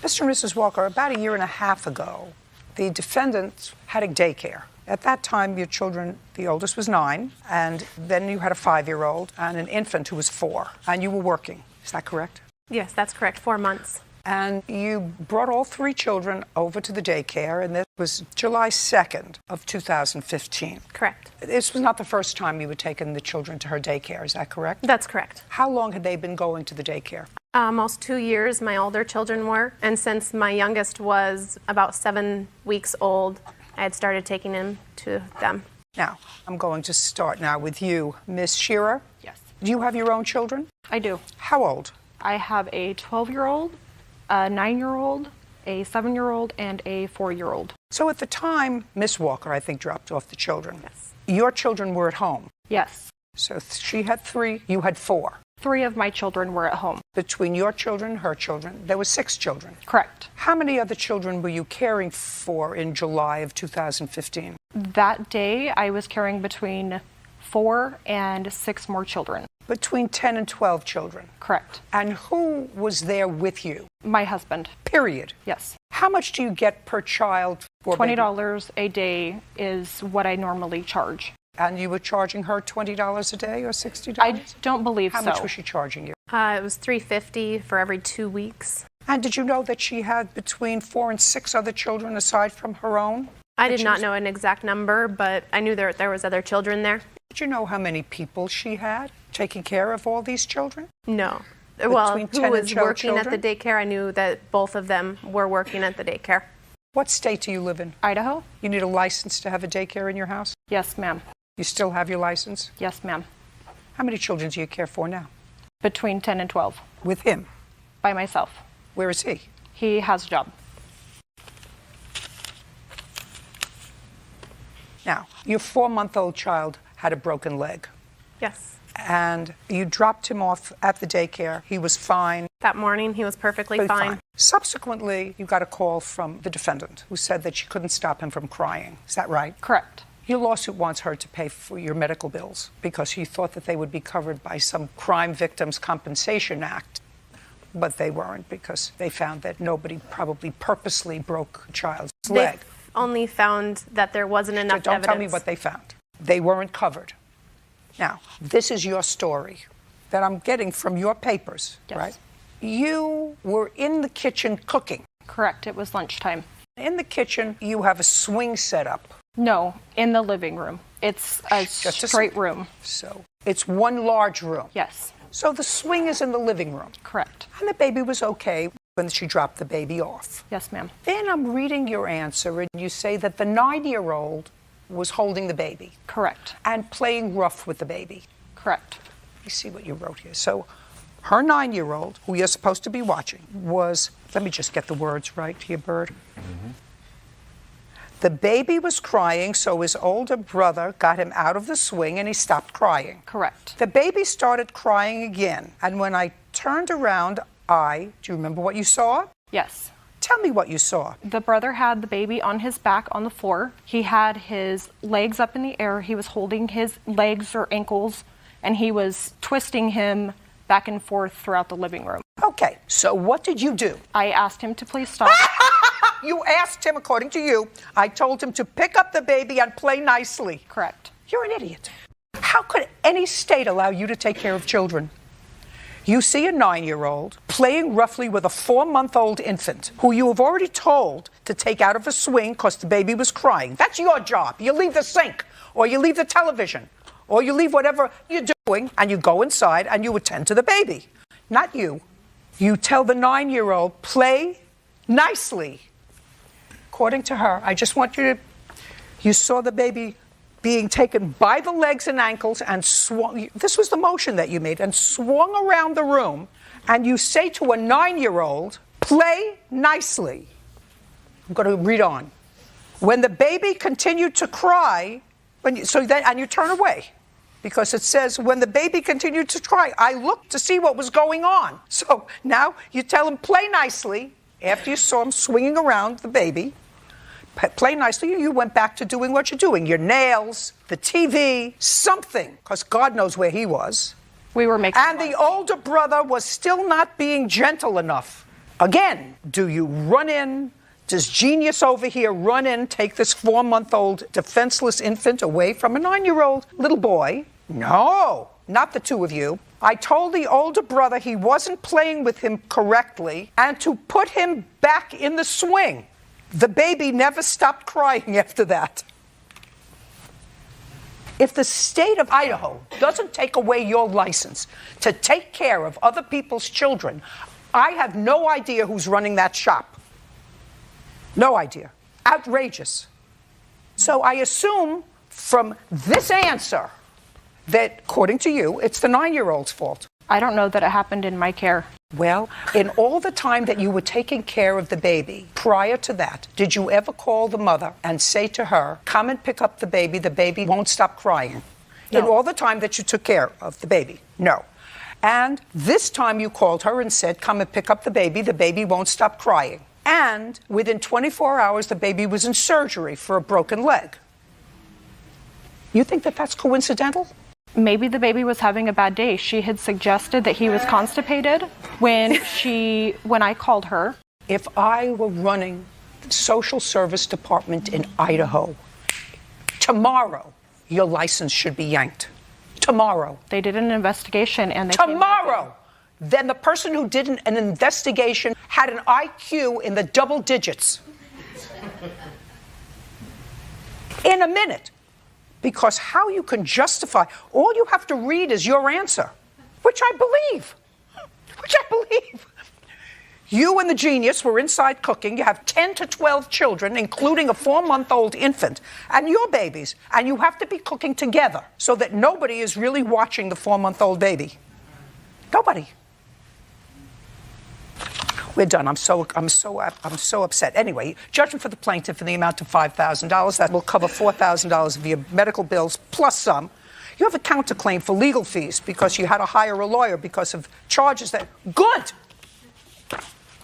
Mr. and Mrs. Walker, about a year and a half ago, the defendant had a daycare. At that time, your children, the oldest was 9, and then you had a 5-year-old and an infant who was 4, and you were working. Is that correct? Yes, that's correct. 4 months. And you brought all 3 children over to the daycare, and this was July 2nd of 2015. Correct. This was not the first time you had taken the children to her daycare, is that correct? That's correct. How long had they been going to the daycare? Almost 2 years, my older children were. And since my youngest was about 7 weeks old, I had started taking him to them. Now, I'm going to start now with you, Miss Shearer. Yes. Do you have your own children? I do. How old? I have a 12-year-old, a 9-year-old, a 7-year-old, and a 4-year-old. So at the time, Miss Walker, I think, dropped off the children. Yes. Your children were at home. Yes. So she had 3, you had 4. 3 of my children were at home. Between your children and her children, there were 6 children. Correct. How many other children were you caring for in July of 2015? That day, I was caring between 4 and 6 more children. Between 10 and 12 children. Correct. And who was there with you? My husband. Period. Yes. How much do you get per child for $20 a day is what I normally charge. And you were charging her $20 a day or $60? I don't believe so. How much was she charging you? It was $350 for every 2 weeks. And did you know that she had between 4 and 6 other children aside from her own? I did not know an exact number, but I knew there was other children there. Did you know how many people she had taking care of all these children? No. Well, Between 10 who and was 12 working at the children? daycare, I knew that both of them were working at the daycare. What state do you live in? Idaho? You need a license to have a daycare in your house? Yes, ma'am. You still have your license? Yes, ma'am. How many children do you care for now? Between 10 and 12. With him? By myself. Where is he? He has a job. Now, your 4-month-old child had a broken leg, Yes. and you dropped him off at the daycare. He was fine. That morning, he was perfectly fine. Subsequently, you got a call from the defendant who said that she couldn't stop him from crying. Is that right? Correct. Your lawsuit wants her to pay for your medical bills because she thought that they would be covered by some Crime Victims Compensation Act, but they weren't because they found that nobody probably purposely broke a child's leg. They only found that there wasn't enough So don't evidence. tell me what they found. They weren't covered. Now, this is your story that I'm getting from your papers, Yes. right? You were in the kitchen cooking. Correct. It was lunchtime. In the kitchen, you have a swing set up. No, in the living room. It's a Just a straight room. So it's one large room. Yes. So the swing is in the living room. Correct. And the baby was okay when she dropped the baby off. Yes, ma'am. Then I'm reading your answer, and you say that the 9-year-old was holding the baby Correct. and playing rough with the baby. Correct. Let me see what you wrote here. So her 9-year-old, who you're supposed to be watching, was, let me just get the words right here, Bird. The baby was crying, so his older brother got him out of the swing and he stopped crying. Correct. The baby started crying again, and when I turned around, do you remember what you saw? Yes. Tell me what you saw. The brother had the baby on his back on the floor. He had his legs up in the air. He was holding his legs or ankles, and he was twisting him back and forth throughout the living room. Okay, so what did you do? I asked him to please stop. You asked him, according to you, I told him to pick up the baby and play nicely. Correct. You're an idiot. How could any state allow you to take care of children? You see a 9-year-old playing roughly with a 4-month-old infant who you have already told to take out of a swing because the baby was crying. That's your job. You leave the sink, or you leave the television, or you leave whatever you're doing, and you go inside and you attend to the baby. Not you. You tell the 9-year-old, play nicely. According to her, I just want you saw the baby being taken by the legs and ankles and swung. This was the motion that you made, and swung around the room. And you say to a 9-year-old, play nicely. I'm going to read on. When the baby continued to cry, and you turn away. Because it says, when the baby continued to cry, I looked to see what was going on. So now you tell him, play nicely. After you saw him swinging around the baby, play nicely, you went back to doing what you're doing. Your nails, the TV, something, because God knows where he was. We were making And the older brother was still not being gentle enough. Again, do you run in? Does genius over here run in, take this 4-month-old defenseless infant away from a 9-year-old little boy? No, not the two of you. I told the older brother he wasn't playing with him correctly and to put him back in the swing. The baby never stopped crying after that. If the state of Idaho doesn't take away your license to take care of other people's children, I have no idea who's running that shop. No idea. Outrageous. So I assume from this answer that, according to you, it's the 9-year-old's fault. I don't know that it happened in my care. Well, in all the time that you were taking care of the baby, prior to that, did you ever call the mother and say to her, come and pick up the baby won't stop crying? No. In all the time that you took care of the baby? No. And this time you called her and said, come and pick up the baby won't stop crying. And within 24 hours, the baby was in surgery for a broken leg. You think that that's coincidental? Maybe the baby was having a bad day. She had suggested that he was constipated when I called her. If I were running the social service department in Idaho, tomorrow your license should be yanked. Tomorrow. They did an investigation and they Tomorrow! Then the person who did an investigation had an IQ in the double digits. In a minute. Because how you can justify, all you have to read is your answer, which I believe. You and the genius were inside cooking. You have 10 to 12 children, including a 4-month-old infant, and your babies. And you have to be cooking together so that nobody is really watching the 4-month-old baby. Nobody. We're done. I'm so upset. Anyway, judgment for the plaintiff in the amount of $5,000. That will cover $4,000 of your medical bills plus some. You have a counterclaim for legal fees because you had to hire a lawyer because of charges that... Good!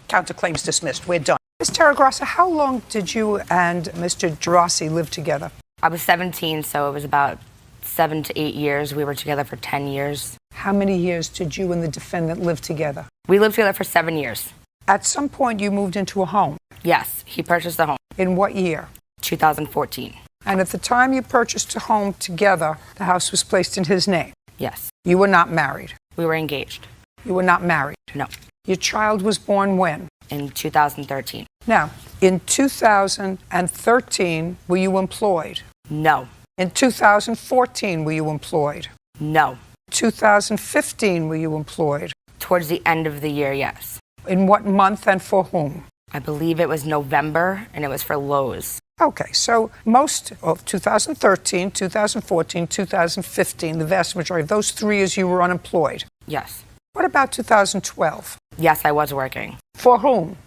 Counterclaims dismissed. We're done. Ms. Terragrassa, how long did you and Mr. Gerasi live together? I was 17, so it was about 7 to 8 years. We were together for 10 years. How many years did you and the defendant live together? We lived together for 7 years. At some point, you moved into a home. Yes, he purchased the home. In what year? 2014. And at the time you purchased a home together, the house was placed in his name. Yes. You were not married. We were engaged. You were not married. No. Your child was born when? In 2013. Now, in 2013, were you employed? No. In 2014, were you employed? No. 2015, were you employed? Towards the end of the year, yes. In what month and for whom? I believe it was November, and it was for Lowe's. Okay, so most of 2013, 2014, 2015, the vast majority of those 3 years you were unemployed. Yes. What about 2012? Yes, I was working. For whom?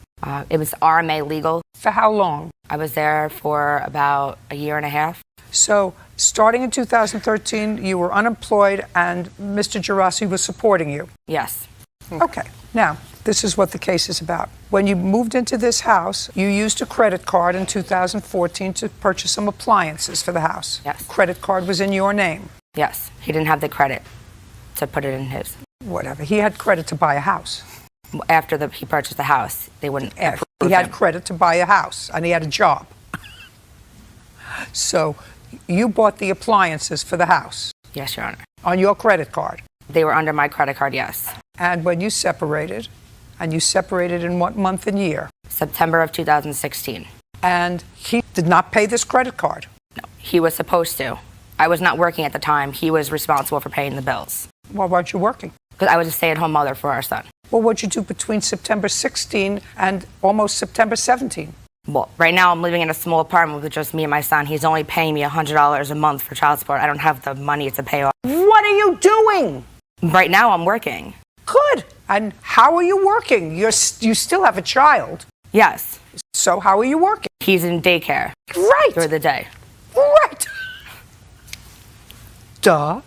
It was RMA Legal. For how long? I was there for about a year and a half. So, starting in 2013, you were unemployed and Mr. Gerasi was supporting you? Yes. Okay. Now, this is what the case is about. When you moved into this house, you used a credit card in 2014 to purchase some appliances for the house. Yes. Credit card was in your name. Yes. He didn't have the credit to put it in his. Whatever. He had credit to buy a house. After he purchased the house, they wouldn't approve He had him. credit to buy a house, and he had a job. So, you bought the appliances for the house. Yes, Your Honor. On your credit card. They were under my credit card, yes. And when you separated in what month and year? September of 2016. And he did not pay this credit card. No, he was supposed to. I was not working at the time. He was responsible for paying the bills. Why weren't you working? Because I was a stay-at-home mother for our son. Well, what'd you do between September 16 and almost September 17? Well, right now I'm living in a small apartment with just me and my son. He's only paying me $100 a month for child support. I don't have the money to pay off. What are you doing? Right now I'm working. Good. And how are you working? You still have a child. Yes. So how are you working? He's in daycare. Right. During the day. Right. Duh.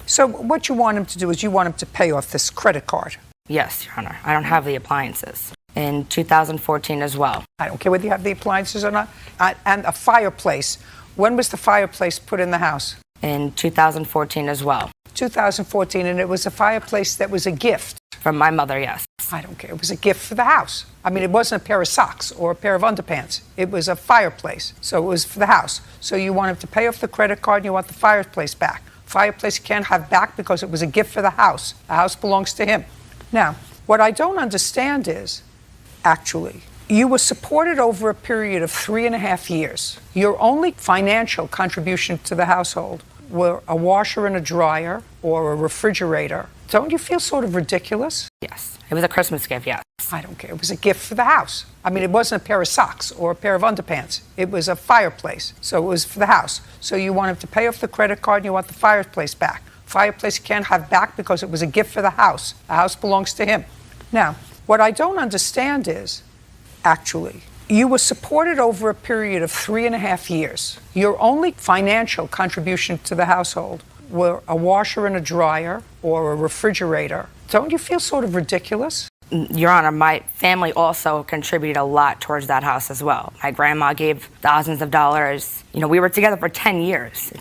So what you want him to do is you want him to pay off this credit card. Yes, Your Honor. I don't have the appliances. In 2014 as well. I don't care whether you have the appliances or not. And a fireplace. When was the fireplace put in the house? In 2014 as well. 2014, and it was a fireplace that was a gift. From my mother, yes. I don't care. It was a gift for the house. I mean, it wasn't a pair of socks or a pair of underpants. It was a fireplace, so it was for the house. So you wanted to pay off the credit card, and you want the fireplace back. Fireplace you can't have back because it was a gift for the house. The house belongs to him. Now, what I don't understand is, actually, you were supported over a period of 3.5 years. Your only financial contribution to the household were a washer and a dryer or a refrigerator. Don't you feel sort of ridiculous? Yes. It was a Christmas gift, yes. I don't care. It was a gift for the house. I mean, it wasn't a pair of socks or a pair of underpants. It was a fireplace, so it was for the house. So you wanted to pay off the credit card, and you want the fireplace back. Fireplace you can't have back because it was a gift for the house. The house belongs to him. Now, what I don't understand is, actually, you were supported over a period of 3.5 years. Your only financial contribution to the household were a washer and a dryer or a refrigerator. Don't you feel sort of ridiculous? Your Honor, my family also contributed a lot towards that house as well. My grandma gave thousands of dollars. You know, we were together for 10 years.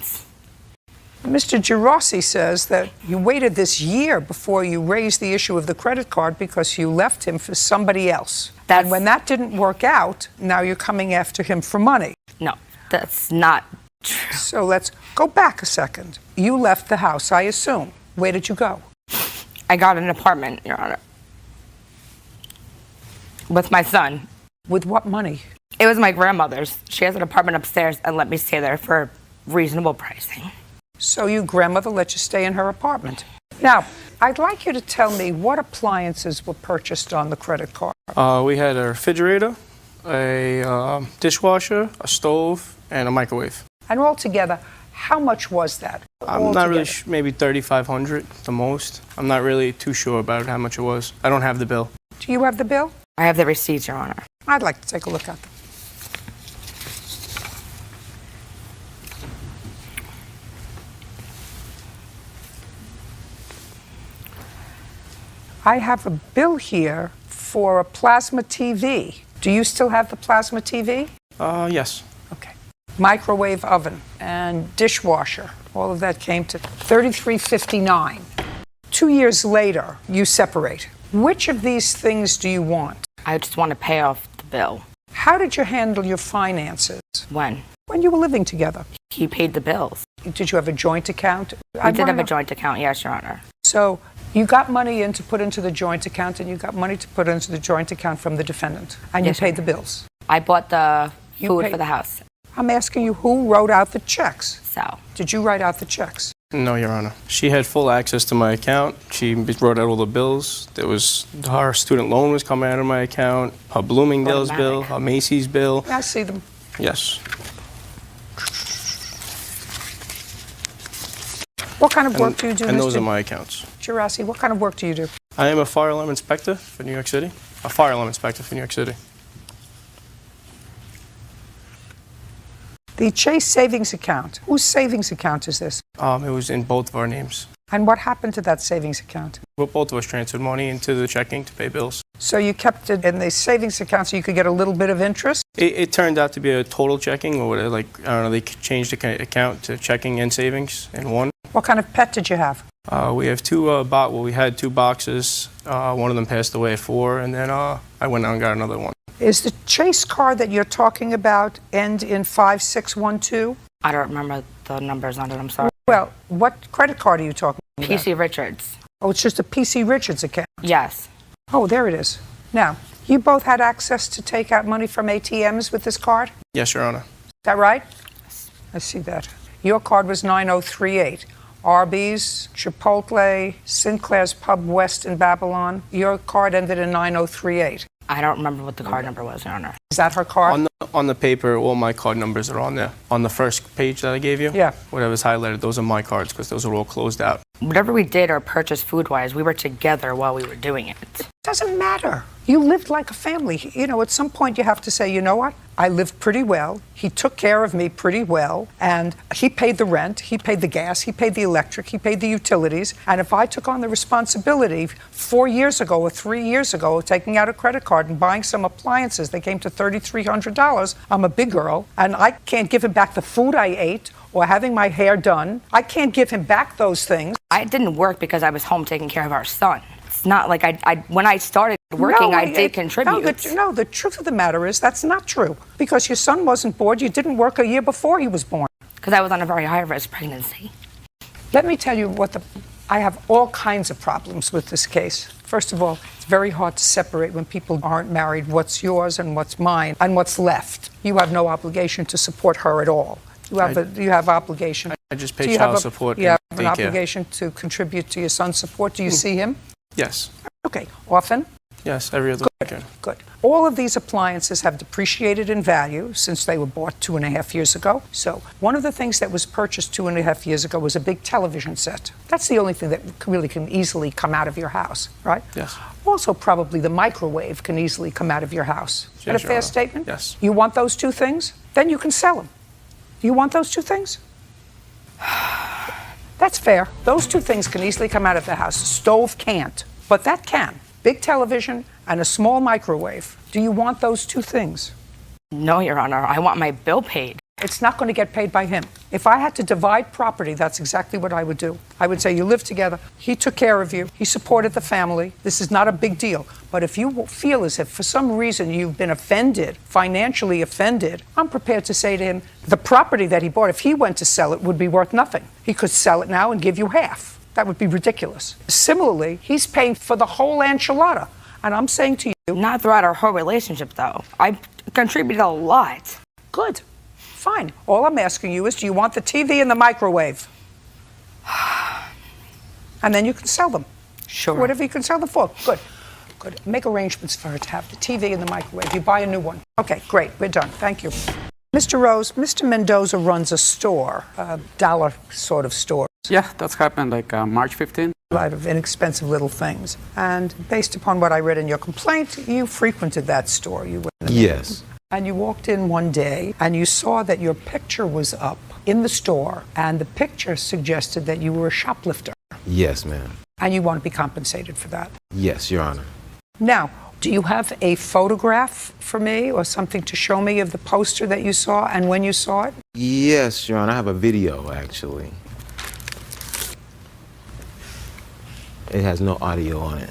Mr. Girassi says that you waited this year before you raised the issue of the credit card because you left him for somebody else. And when that didn't work out, now you're coming after him for money. No, that's not true. So let's go back a second. You left the house, I assume. Where did you go? I got an apartment, Your Honor, with my son. With what money? It was my grandmother's. She has an apartment upstairs and let me stay there for reasonable pricing. So your grandmother let you stay in her apartment. Now, I'd like you to tell me what appliances were purchased on the credit card. We had a refrigerator, a dishwasher, a stove, and a microwave. And altogether, how much was that? I'm not really sure, maybe $3,500 the most. I'm not really too sure about how much it was. I don't have the bill. Do you have the bill? I have the receipts, Your Honor. I'd like to take a look at them. I have a bill here for a plasma TV. Do you still have the plasma TV? Yes. Okay. Microwave oven and dishwasher. All of that came to $33.59. 2 years later, you separate. Which of these things do you want? I just want to pay off the bill. How did you handle your finances? When? When you were living together. He paid the bills. Did you have a joint account? We did have a joint account, yes, Your Honor. So you got money in to put into the joint account, and you got money to put into the joint account from the defendant, and Yes, you paid Your the bills. I bought the food paid- for the house. I'm asking you who wrote out the checks. So, Did you write out the checks? No, Your Honor. She had full access to my account. She wrote out all the bills. Her student loan was coming out of my account, her Bloomingdale's bill, Automatic. her Macy's bill. I see them. Yes. What kind of work do you do, And those Mr. are my accounts. Girassi? What kind of work do you do? I am a fire alarm inspector for New York City. A fire alarm inspector for New York City. The Chase savings account. Whose savings account is this? It was in both of our names. And what happened to that savings account? But both of us transferred money into the checking to pay bills. So you kept it in the savings account so you could get a little bit of interest? It turned out to be a total checking, or whatever, like, I don't know, they changed the account to checking and savings in one. What kind of pet did you have? We have we had two boxes. One of them passed away at 4, and then I went out and got another one. Is the Chase card that you're talking about end in 5612? I don't remember the numbers on it, I'm sorry. Well, what credit card are you talking about? PC Richards. Oh, it's just a PC Richards account. Yes. Oh, there it is. Now, you both had access to take out money from ATMs with this card? Is Yes, Your Honor. that right? I see that. Your card was 9038. Arby's, Chipotle, Sinclair's Pub West in Babylon. Your card ended in 9038. I don't remember what the card number was, Your Honor. Is that her card? On the paper, all my card numbers are on there. On the first page that I gave you? Yeah. Whatever's highlighted, those are my cards, because those are all closed out. Whatever we did or purchased food-wise, we were together while we were doing it. Doesn't matter. You lived like a family. You know, at some point you have to say, you know what? I lived pretty well. He took care of me pretty well. And he paid the rent, he paid the gas, he paid the electric, he paid the utilities. And if I took on the responsibility 4 years ago or 3 years ago of taking out a credit card and buying some appliances, they came to $3,300. I'm a big girl, and I can't give him back the food I ate or having my hair done. I can't give him back those things. I didn't work because I was home taking care of our son. It's not like when I started working, I did contribute. The truth of the matter is that's not true. Because your son wasn't born, you didn't work a year before he was born. Because I was on a very high-risk pregnancy. Let me tell you I have all kinds of problems with this case. First of all, it's very hard to separate when people aren't married what's yours and what's mine and what's left. You have no obligation to support her at all. You have obligation. I just pay child support. You have an daycare. obligation to contribute to your son's support. Do you see him? Yes. Okay. Often? Yes, every other weekend. Good. All of these appliances have depreciated in value since they were bought 2.5 years ago. So one of the things that was purchased 2.5 years ago was a big television set. That's the only thing that really can easily come out of your house, right? Yes. Also, probably the microwave can easily come out of your house. Is that a fair statement? Yes. You want those two things? Then you can sell them. You want those two things? That's fair. Those two things can easily come out of the house. Stove can't, but that can. Big television and a small microwave. Do you want those two things? No, Your Honor. I want my bill paid. It's not going to get paid by him. If I had to divide property, that's exactly what I would do. I would say you live together. He took care of you. He supported the family. This is not a big deal. But if you feel as if for some reason you've been offended, financially offended, I'm prepared to say to him, the property that he bought, if he went to sell it, would be worth nothing. He could sell it now and give you half. That would be ridiculous. Similarly, he's paying for the whole enchilada. And I'm saying to you... Not throughout our whole relationship, though. I contributed a lot. Good. Fine. All I'm asking you is, do you want the TV and the microwave? And then you can sell them. Sure. Whatever you can sell them for. Good. Good. Make arrangements for her to have the TV and the microwave. You buy a new one. Okay, great. We're done. Thank you. Mr. Rose, Mr. Mendoza runs a store, a dollar sort of store. Yeah, that's happened like March 15th. A lot of inexpensive little things. And based upon what I read in your complaint, you frequented that store. You went in. Yes. And you walked in one day and you saw that your picture was up in the store, and the picture suggested that you were a shoplifter. Yes, ma'am. And you want to be compensated for that. Yes, Your Honor. Now, do you have a photograph for me or something to show me of the poster that you saw and when you saw it? Yes, Your Honor. I have a video, actually. It has no audio on it,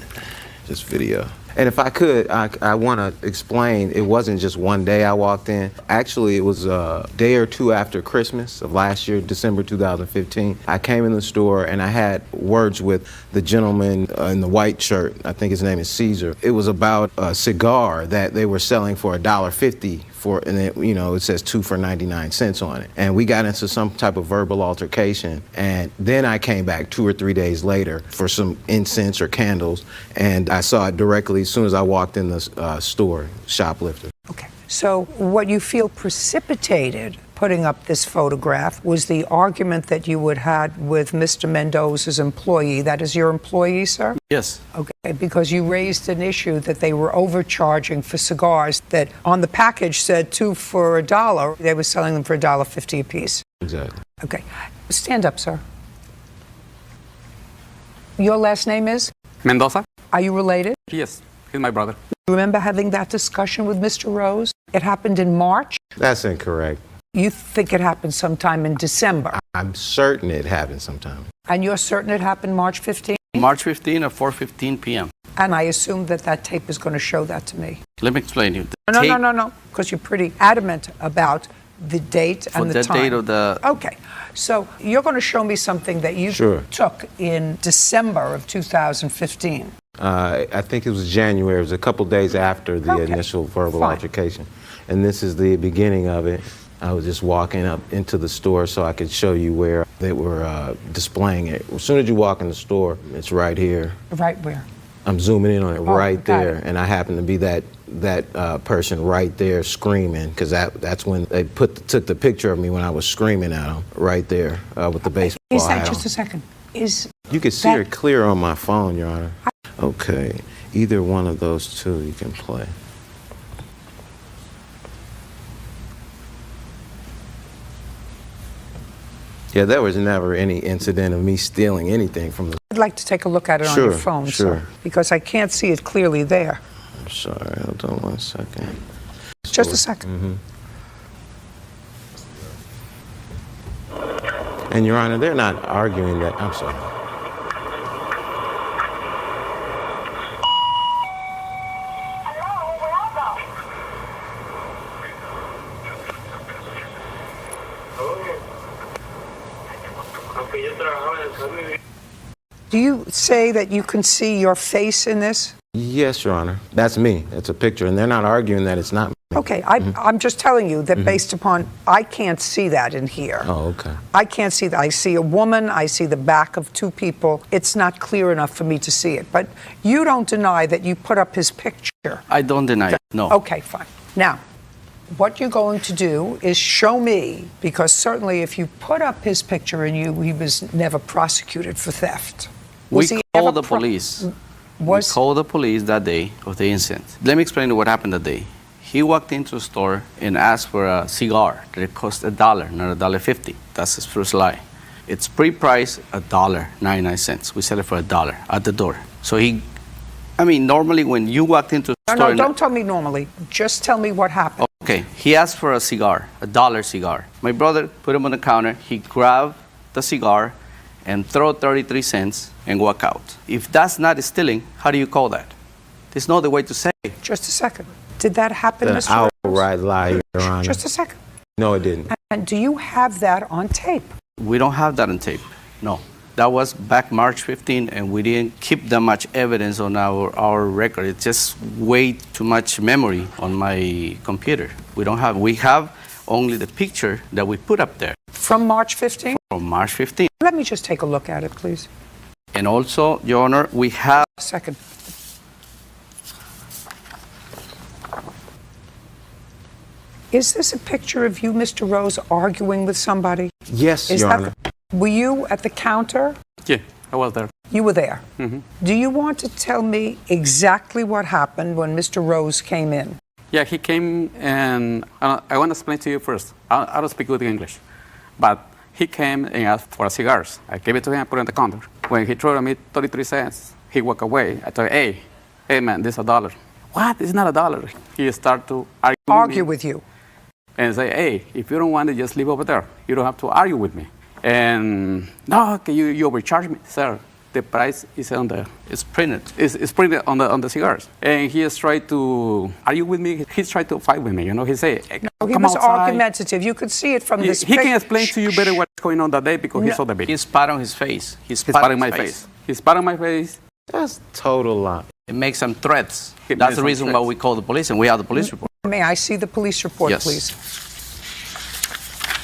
just video. And if I could, I want to explain, it wasn't just one day I walked in. Actually, it was a day or two after Christmas of last year, December 2015. I came in the store and I had words with the gentleman in the white shirt. I think his name is Caesar. It was about a cigar that they were selling for $1.50 for, and it says 2 for 99 cents on it. And we got into some type of verbal altercation. And then I came back 2 or 3 days later for some incense or candles, and I saw it directly as soon as I walked in the store, shoplifter. Okay. So what you feel precipitated putting up this photograph was the argument that you had with Mr. Mendoza's employee. That is your employee, sir? Yes. Okay, because you raised an issue that they were overcharging for cigars that on the package said 2 for $1. They were selling them for $1.50 a piece. Exactly. Okay. Stand up, sir. Your last name is? Mendoza? Are you related? Yes, he's my brother. You remember having that discussion with Mr. Rose? It happened in March? That's incorrect. You think it happened sometime in December? I'm certain it happened sometime. And you're certain it happened March 15th? March 15 at 4:15 p.m. And I assume that tape is going to show that to me. Let me explain to you. No, because you're pretty adamant about the date and the time. For the date of the... Okay, so you're going to show me something that you took in December of 2015. I think it was January. It was a couple days after the initial verbal altercation. And this is the beginning of it. I was just walking up into the store so I could show you where they were displaying it. As soon as you walk in the store, it's right here. Right where? I'm zooming in on it right there. It. And I happen to be that person right there screaming, because that's when they took the picture of me when I was screaming at them right there with the baseball hat on. Just a second. You can see her clear on my phone, Your Honor. Okay. Either one of those two you can play. Yeah, there was never any incident of me stealing anything from the... I'd like to take a look at it on your phone, sure. sir, because I can't see it clearly there. I'm sorry, hold on one second. Just a second. And Your Honor, they're not arguing that, I'm sorry. Do you say that you can see your face in this? Yes, Your Honor. That's me. It's a picture, and they're not arguing that it's not me. Okay, I'm just telling you that based upon, I can't see that in here. Oh, okay. I can't see that. I see a woman, I see the back of two people. It's not clear enough for me to see it. But you don't deny that you put up his picture. I don't deny it, no. Okay, fine. Now, what you're going to do is show me, because certainly if you put up his picture and he was never prosecuted for theft. We called the police. We called the police that day of the incident. Let me explain what happened that day. He walked into a store and asked for a cigar that it cost $1, not $1.50. That's his first lie. It's pre-priced $1.99. We sell it for $1 at the door. So normally when you walked into a store... No, don't tell me normally. Just tell me what happened. Okay, he asked for a cigar, $1 cigar. My brother put him on the counter. He grabbed the cigar and throw 33 cents and walk out. If that's not stealing, how do you call that? There's no other way to say it. Just a second. Did that happen, The Mr. Rose? outright lie, Your Honor. Just a second. No, it didn't. And do you have that on tape? We don't have that on tape, no. That was back March 15, and we didn't keep that much evidence on our record. It's just way too much memory on my computer. We have only the picture that we put up there. From March 15th? From March 15. Let me just take a look at it, please. And also, Your Honor, we have... A second. Is this a picture of you, Mr. Rose, arguing with somebody? Yes, Your Honor. Were you at the counter? Yeah, I was there. You were there. Do you want to tell me exactly what happened when Mr. Rose came in? Yeah, he came and I want to explain to you first. I don't speak good English, but he came and asked for cigars. I gave it to him and put it on the counter. When he threw me 33 cents, he walked away. I told him, hey man, this is $1. What? It's not $1. He started to argue with you. And say, hey, if you don't want it, just leave over there. You don't have to argue with me. And no, okay, you overcharge me, sir. The price is on the... It's printed. It's printed on the cigars. And he has tried to argue with me. He's tried to fight with me, you know. He said, hey, no, he come was outside. argumentative. You could see it from this He can explain to you better what's going on that day because he saw the video. He spat on his face. He spat on my face. He spat on my face. That's total lie. It makes some threats. That's the reason why we call the police, and we have the police report. May I see the police report, Yes. please?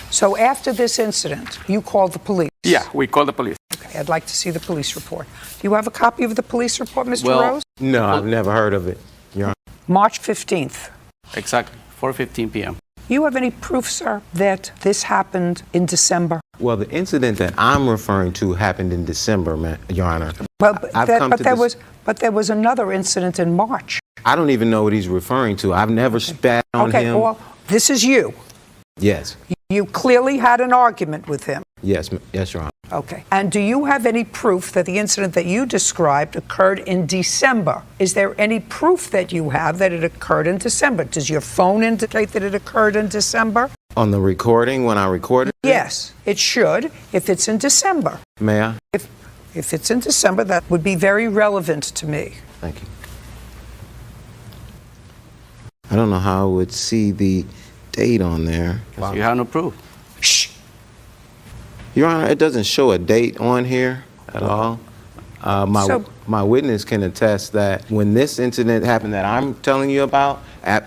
So after this incident, you called the police? Yeah, we called the police. Okay, I'd like to see the police report. Do you have a copy of the police report, Mr. Well- Rose? No, I've never heard of it, Your Honor. March 15th. Exactly, 4:15 p.m. You have any proof, sir, that this happened in December? Well, the incident that I'm referring to happened in December, Your Honor. Well, I've there was another incident in March. I don't even know what he's referring to. I've never spat on him. Well, this is you. Yes. You clearly had an argument with him. Yes, Your Honor. Okay. And do you have any proof that the incident that you described occurred in December? Is there any proof that you have that it occurred in December? Does your phone indicate that it occurred in December? On the recording, when I recorded it? Yes, it should if it's in December. May I? If it's in December, that would be very relevant to me. Thank you. I don't know how I would see the date on there. Wow. You have no proof. Shh. Your Honor, it doesn't show a date on here at all. My witness can attest that when this incident happened that I'm telling you about,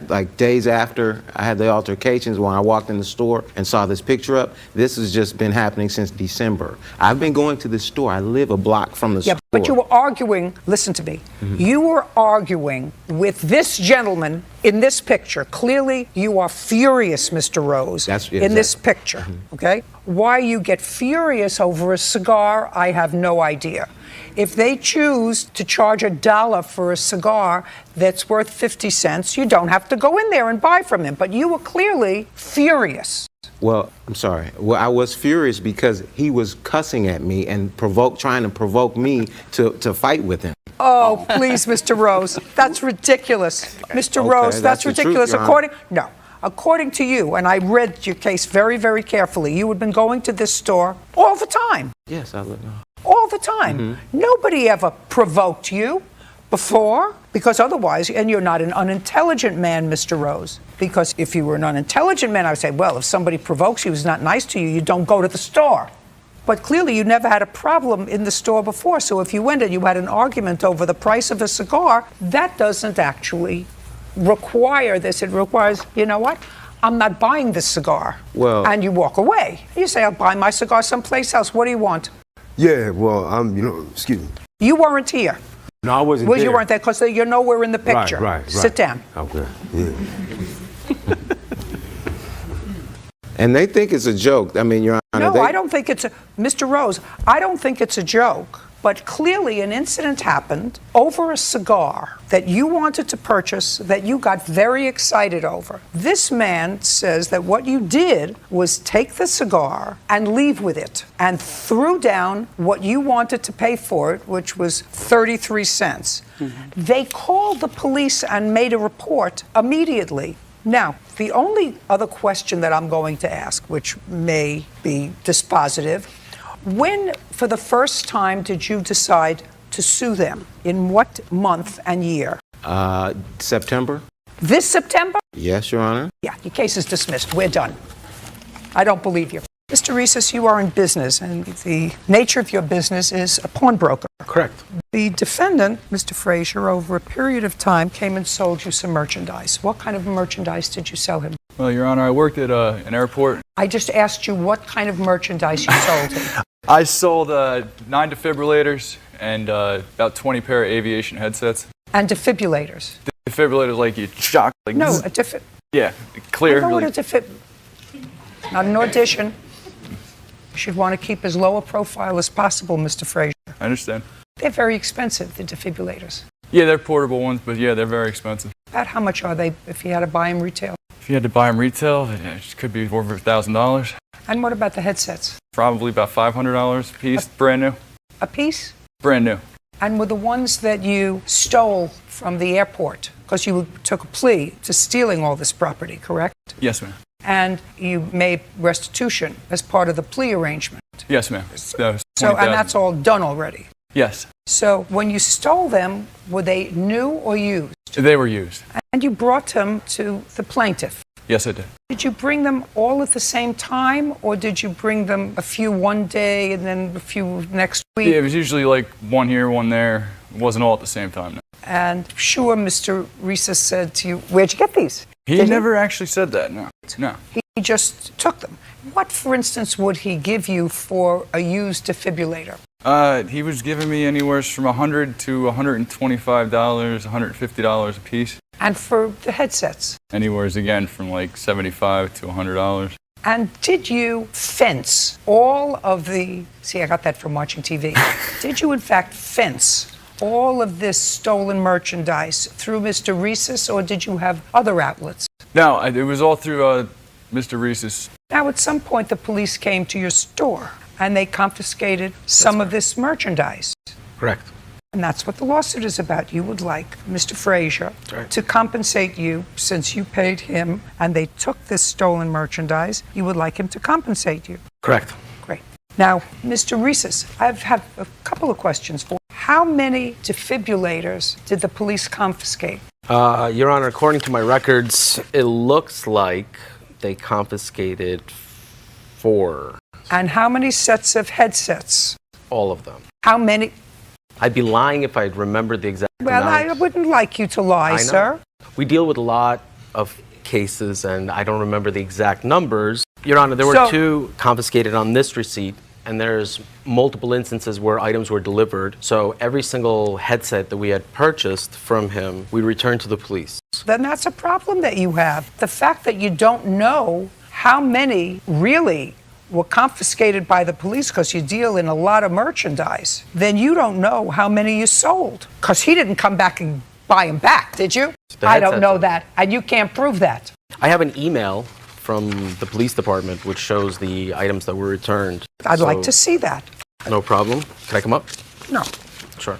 like days after I had the altercations when I walked in the store and saw this picture up, this has just been happening since December. I've been going to this store. I live a block from the store. Yeah, but you were arguing, listen to me, you were arguing with this gentleman in this picture. Clearly, you are furious, Mr. Rose, in this picture, okay? Why you get furious over a cigar, I have no idea. If they choose to charge $1 for a cigar that's worth 50 cents, you don't have to go in there and buy from him. But you were clearly furious. Well, I'm sorry. Well, I was furious because he was cussing at me and trying to provoke me to fight with him. Oh, please, Mr. Rose. That's ridiculous. Mr. Okay, Rose, that's that's the truth, ridiculous. Your Honor. According to you, and I read your case very, very carefully, you had been going to this store all the time. Yes, I look. All the time. Nobody ever provoked you before, because otherwise, and you're not an unintelligent man, Mr. Rose, because if you were an unintelligent man, I would say, well, if somebody provokes you, who's not nice to you, you don't go to the store. But clearly, you never had a problem in the store before, so if you went and you had an argument over the price of a cigar, that doesn't actually require this. It requires, you know what? I'm not buying this cigar. Well, and you walk away. You say, I'll buy my cigar someplace else. What do you want? Yeah, well, excuse me. You weren't here. No, I wasn't Well, there. you weren't there because you're nowhere in the picture. Right. Sit down. Okay, yeah. And they think it's a joke. I mean, Your Honor. No, I don't think it's a... Mr. Rose, I don't think it's a joke. But clearly an incident happened over a cigar that you wanted to purchase, that you got very excited over. This man says that what you did was take the cigar and leave with it and threw down what you wanted to pay for it, which was 33 cents. They called the police and made a report immediately. Now, the only other question that I'm going to ask, which may be dispositive, when, for the first time, did you decide to sue them? In what month and year? September. This September? Yes, Your Honor. Yeah, your case is dismissed. We're done. I don't believe you. Mr. Reeses, you are in business, and the nature of your business is a pawnbroker. Correct. The defendant, Mr. Frazier, over a period of time came and sold you some merchandise. What kind of merchandise did you sell him? Well, Your Honor, I worked at an airport. I just asked you what kind of merchandise you sold him. I sold 9 defibrillators and about 20 pair of aviation headsets. And defibrillators. Defibrillators like you shock, like No, zzz. a defib... Yeah, clear. I know what like- a defib... Not an audition. You should want to keep as low a profile as possible, Mr. Frazier. I understand. They're very expensive, the defibrillators. Yeah, they're portable ones, but yeah, they're very expensive. About how much are they if you had to buy them retail? If you had to buy them retail, it could be over $1,000. And what about the headsets? Probably about $500 a piece, brand new. A piece? Brand new. And were the ones that you stole from the airport, because you took a plea to stealing all this property, correct? Yes, ma'am. And you made restitution as part of the plea arrangement. Yes, ma'am. That was So, and 20,000. that's all done already. Yes, So when you stole them, were they new or used? they were used. And you brought them to the plaintiff. Yes, I did. Did you bring them all at the same time, or did you bring them a few one day and then a few next week? Yeah, it was usually like one here, one there. It wasn't all at the same time. No. And sure, Mr. Reeses said to you, where'd you get these? He Did never actually said that, no. No. He just took them. What, for instance, would he give you for a used defibrillator? He was giving me anywhere from $100 to $125, $150 a piece. And for the headsets? Anywhere again from like $75 to $100. And did you fence all of the... See, I got that from watching TV. Did you, in fact, fence all of this stolen merchandise through Mr. Reeses, or did you have other outlets? No, it was all through Mr. Reese's. Now, at some point, the police came to your store, and they confiscated some of this merchandise. Correct. And that's what the lawsuit is about. You would like Mr. Frazier to compensate you, since you paid him and they took this stolen merchandise. You would like him to compensate you. Correct. Great. Now, Mr. Reeses, I have a couple of questions for you. How many defibrillators did the police confiscate? Your Honor, according to my records, it looks like they confiscated 4. And how many sets of headsets? All of them. How many? I'd be lying if I'd remember the exact Well, amount. I wouldn't like you to lie, I know. sir. We deal with a lot of cases, and I don't remember the exact numbers. Your Honor, there were So- 2 confiscated on this receipt, and there's multiple instances where items were delivered. So every single headset that we had purchased from him, we returned to the police. Then that's a problem that you have. The fact that you don't know how many really were confiscated by the police because you deal in a lot of merchandise, then you don't know how many you sold. Because he didn't come back and buy them back, did you? I don't know that, and you can't prove that. I have an email from the police department which shows the items that were returned. I'd like to see that. No problem. Can I come up? No. Sure.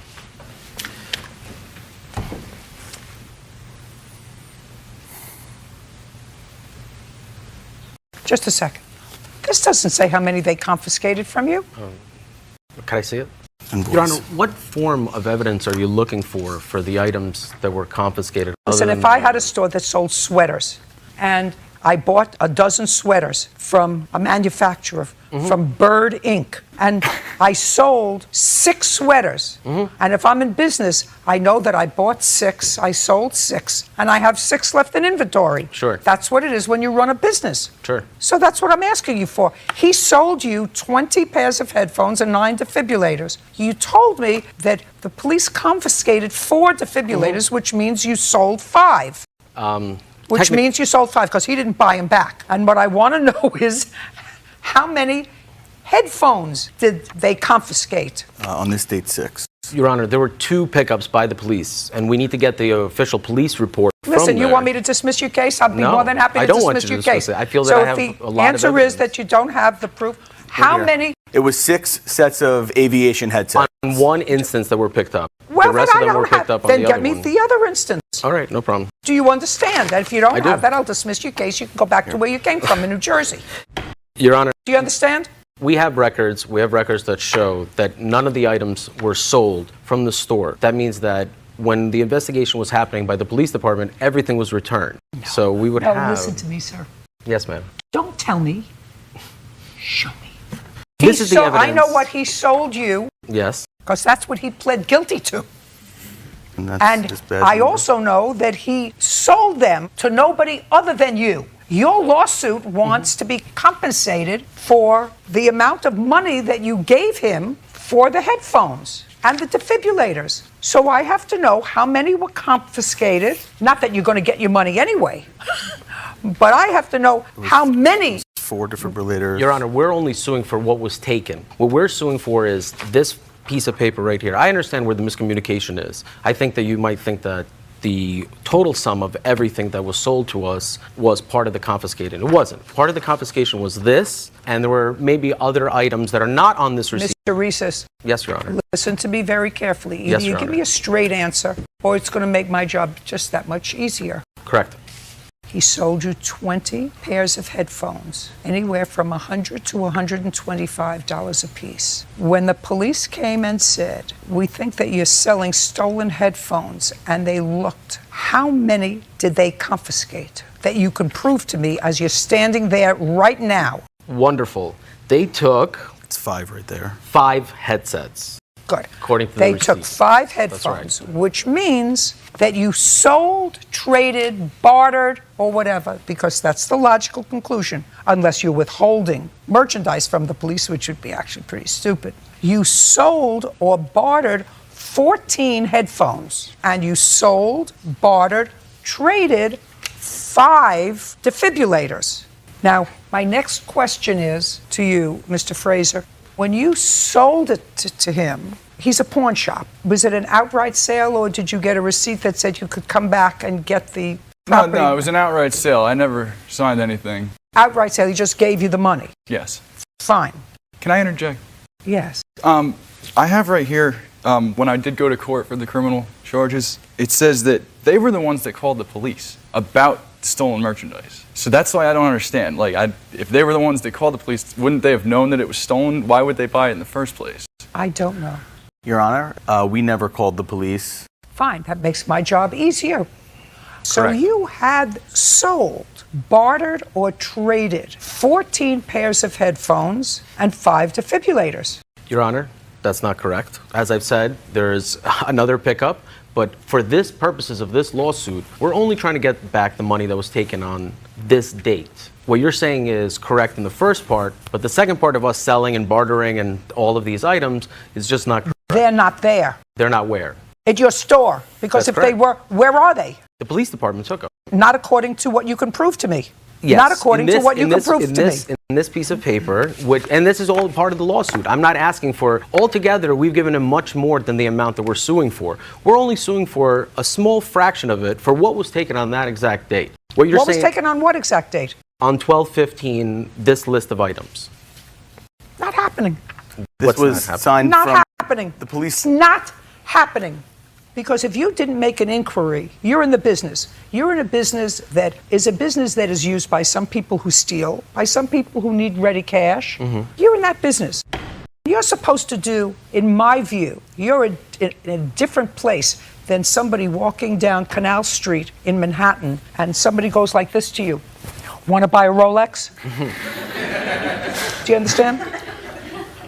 Just a second. This doesn't say how many they confiscated from you. Can I see it? Your Honor, what form of evidence are you looking for the items that were confiscated? Listen, if I had a store that sold sweaters and I bought a dozen sweaters from a manufacturer, from Bird Inc., and I sold 6 sweaters, and if I'm in business, I know that I bought 6, I sold 6, and I have 6 left in inventory. Sure. That's what it is when you run a business. Sure. So that's what I'm asking you for. He sold you 20 pairs of headphones and 9 defibrillators. You told me that the police confiscated 4 defibrillators, which means you sold 5. Which means you sold 5 because he didn't buy them back. And what I want to know is how many headphones did they confiscate? On this date, 6. Your Honor, there were 2 pickups by the police, and we need to get the official police report. Listen, you want me to dismiss your case? I'll be more than happy to dismiss your case. I feel that I have a lot of evidence. So if the answer is that you don't have the proof, how many? It was 6 sets of aviation headsets. On one instance that were picked up. Well, the rest then of them I were don't picked have. up on Then the get other me one. the other instance. All right, no problem. Do you understand that if you don't I have do. that, I'll dismiss your case. You can go back to where you came from in New Jersey. Your Honor, Do you understand? we have records that show that none of the items were sold from the store. That means that when the investigation was happening by the police department, everything was returned. So we would have... listen to me, sir. Yes, ma'am. Don't tell me. Show me. This is the evidence. I know what he sold you, Yes. because that's what he pled guilty to. And that's And this bad I number. also know that he sold them to nobody other than you. Your lawsuit wants to be compensated for the amount of money that you gave him for the headphones and the defibrillators. So I have to know how many were confiscated. Not that you're going to get your money anyway, but I have to know how many. 4 defibrillators. Your Honor, we're only suing for what was taken. What we're suing for is this piece of paper right here. I understand where the miscommunication is. I think that you might think that the total sum of everything that was sold to us was part of the confiscated. It wasn't. Part of the confiscation was this, and there were maybe other items that are not on this receipt. Mr. Reeses, Yes, Your Honor. listen to me very carefully. Either Yes, you Your give Honor. me a straight answer, or it's going to make my job just that much easier. Correct. He sold you 20 pairs of headphones, anywhere from $100 to $125 a piece. When the police came and said, we think that you're selling stolen headphones, and they looked, how many did they confiscate that you can prove to me as you're standing there right now? Wonderful. They took... It's 5 right there. 5 headsets. Good. According to the They receipt. took 5 That's right. headphones, which means that you sold, traded, bartered, or whatever, because that's the logical conclusion, unless you're withholding merchandise from the police, which would be actually pretty stupid. You sold or bartered 14 headphones, and you sold, bartered, traded 5 defibrillators. Now, my next question is to you, Mr. Fraser. When you sold it to him, he's a pawn shop. Was it an outright sale, or did you get a receipt that said you could come back and get the property? No, it was an outright sale. I never signed anything. Outright sale, he just gave you the money. Yes. Fine. Can I interject? Yes. I have right here, when I did go to court for the criminal charges, it says that they were the ones that called the police about stolen merchandise. So that's why I don't understand. If they were the ones that called the police, wouldn't they have known that it was stolen? Why would they buy it in the first place? I don't know. Your Honor, we never called the police. Fine, that makes my job easier. So Correct. you had sold, bartered, or traded 14 pairs of headphones and 5 defibrillators. Your Honor, that's not correct. As I've said, there's another pickup, but for this purposes of this lawsuit, we're only trying to get back the money that was taken on this date. What you're saying is correct in the first part, but the second part of us selling and bartering and all of these items is just not correct. They're not there. They're not where? At your store. Because That's if they were, correct. where are they? The police department took them. Not according to what you can prove to me. Yes, Not according to what you can prove to me. In this piece of paper, and this is all part of the lawsuit. I'm not asking for, altogether, we've given him much more than the amount that we're suing for. We're only suing for a small fraction of it for what was taken on that exact date. What was taken on what exact date? On 12/15, this list of items. Not happening. This was signed Not from happening. the police. It's not happening. Because if you didn't make an inquiry, you're in the business. You're in a business that is used by some people who steal, by some people who need ready cash. You're in that business. You're supposed to do, in my view, you're in a different place than somebody walking down Canal Street in Manhattan and somebody goes like this to you. Want to buy a Rolex? Do you understand?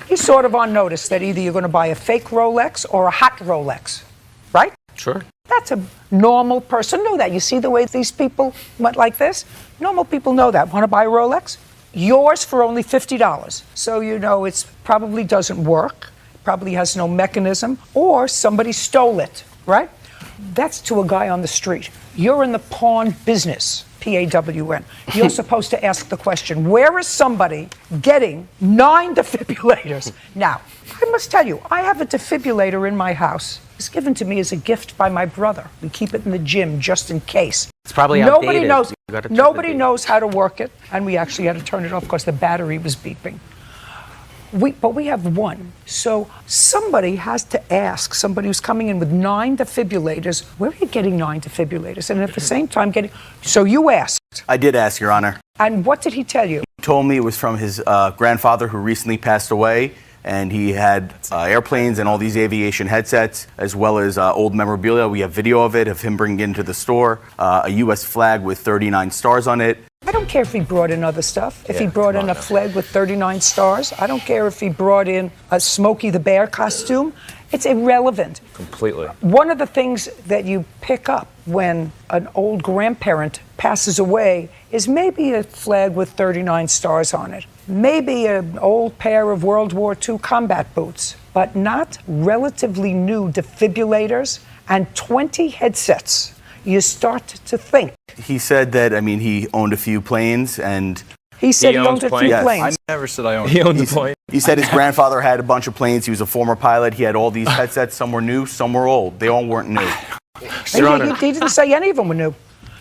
You're sort of on notice that either you're going to buy a fake Rolex or a hot Rolex. Right? Sure. That's a normal person know that. You see the way these people went like this? Normal people know that. Want to buy a Rolex? Yours for only $50. So you know it probably doesn't work, probably has no mechanism, or somebody stole it, right? That's to a guy on the street. You're in the pawn business, P-A-W-N. You're supposed to ask the question, where is somebody getting 9 defibrillators? Now, I must tell you, I have a defibrillator in my house. It's given to me as a gift by my brother. We keep it in the gym just in case. It's probably outdated. Nobody knows how to work it, and we actually had to turn it off because the battery was beeping. But we have one. So somebody has to ask, somebody who's coming in with 9 defibrillators, where are you getting 9 defibrillators? And at the same time so you asked. I did ask, Your Honor. And what did he tell you? He told me it was from his grandfather who recently passed away, and he had airplanes and all these aviation headsets, as well as old memorabilia. We have video of it, of him bringing it into the store, a U.S. flag with 39 stars on it. I don't care if he brought in other stuff. If he brought in a flag with 39 stars. I don't care if he brought in a Smokey the Bear costume. It's irrelevant. Completely. One of the things that you pick up when an old grandparent passes away is maybe a flag with 39 stars on it. Maybe an old pair of World War II combat boots, but not relatively new defibrillators and 20 headsets. You start to think. He said that, he owned a few planes, and... He said he owned a few Yes. planes. I never said I owned. He owned the plane. He said his grandfather had a bunch of planes. He was a former pilot. He had all these headsets. Some were new, some were old. They all weren't new. He didn't say any of them were new.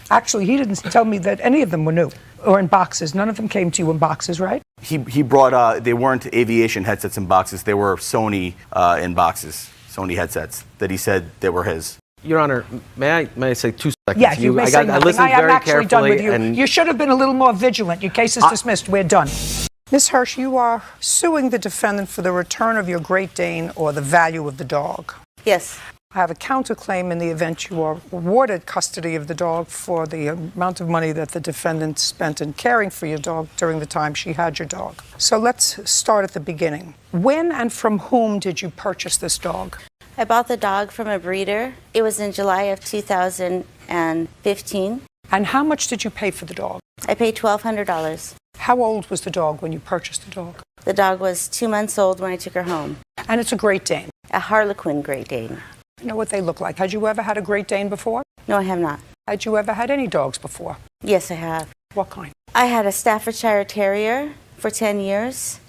Actually, he didn't tell me that any of them were new or in boxes. None of them came to you in boxes, right? He brought, they weren't aviation headsets in boxes. They were Sony in boxes, Sony headsets that he said they were his. Your Honor, may I say 2 seconds? Yeah, you may say nothing. I listened am very actually done with carefully, you. and You should have been a little more vigilant. Your case is dismissed. We're done. Ms. Hirsch, you are suing the defendant for the return of your Great Dane or the value of the dog. Yes. I have a counterclaim in the event you are awarded custody of the dog for the amount of money that the defendant spent in caring for your dog during the time she had your dog. So let's start at the beginning. When and from whom did you purchase this dog? I bought the dog from a breeder. It was in July of 2015. And how much did you pay for the dog? I paid $1,200. How old was the dog when you purchased the dog? The dog was 2 months old when I took her home. And it's a Great Dane? A Harlequin Great Dane. You know what they look like. Had you ever had a Great Dane before? No, I have not. Had you ever had any dogs before? Yes, I have. What kind? I had a Staffordshire Terrier for 10 years.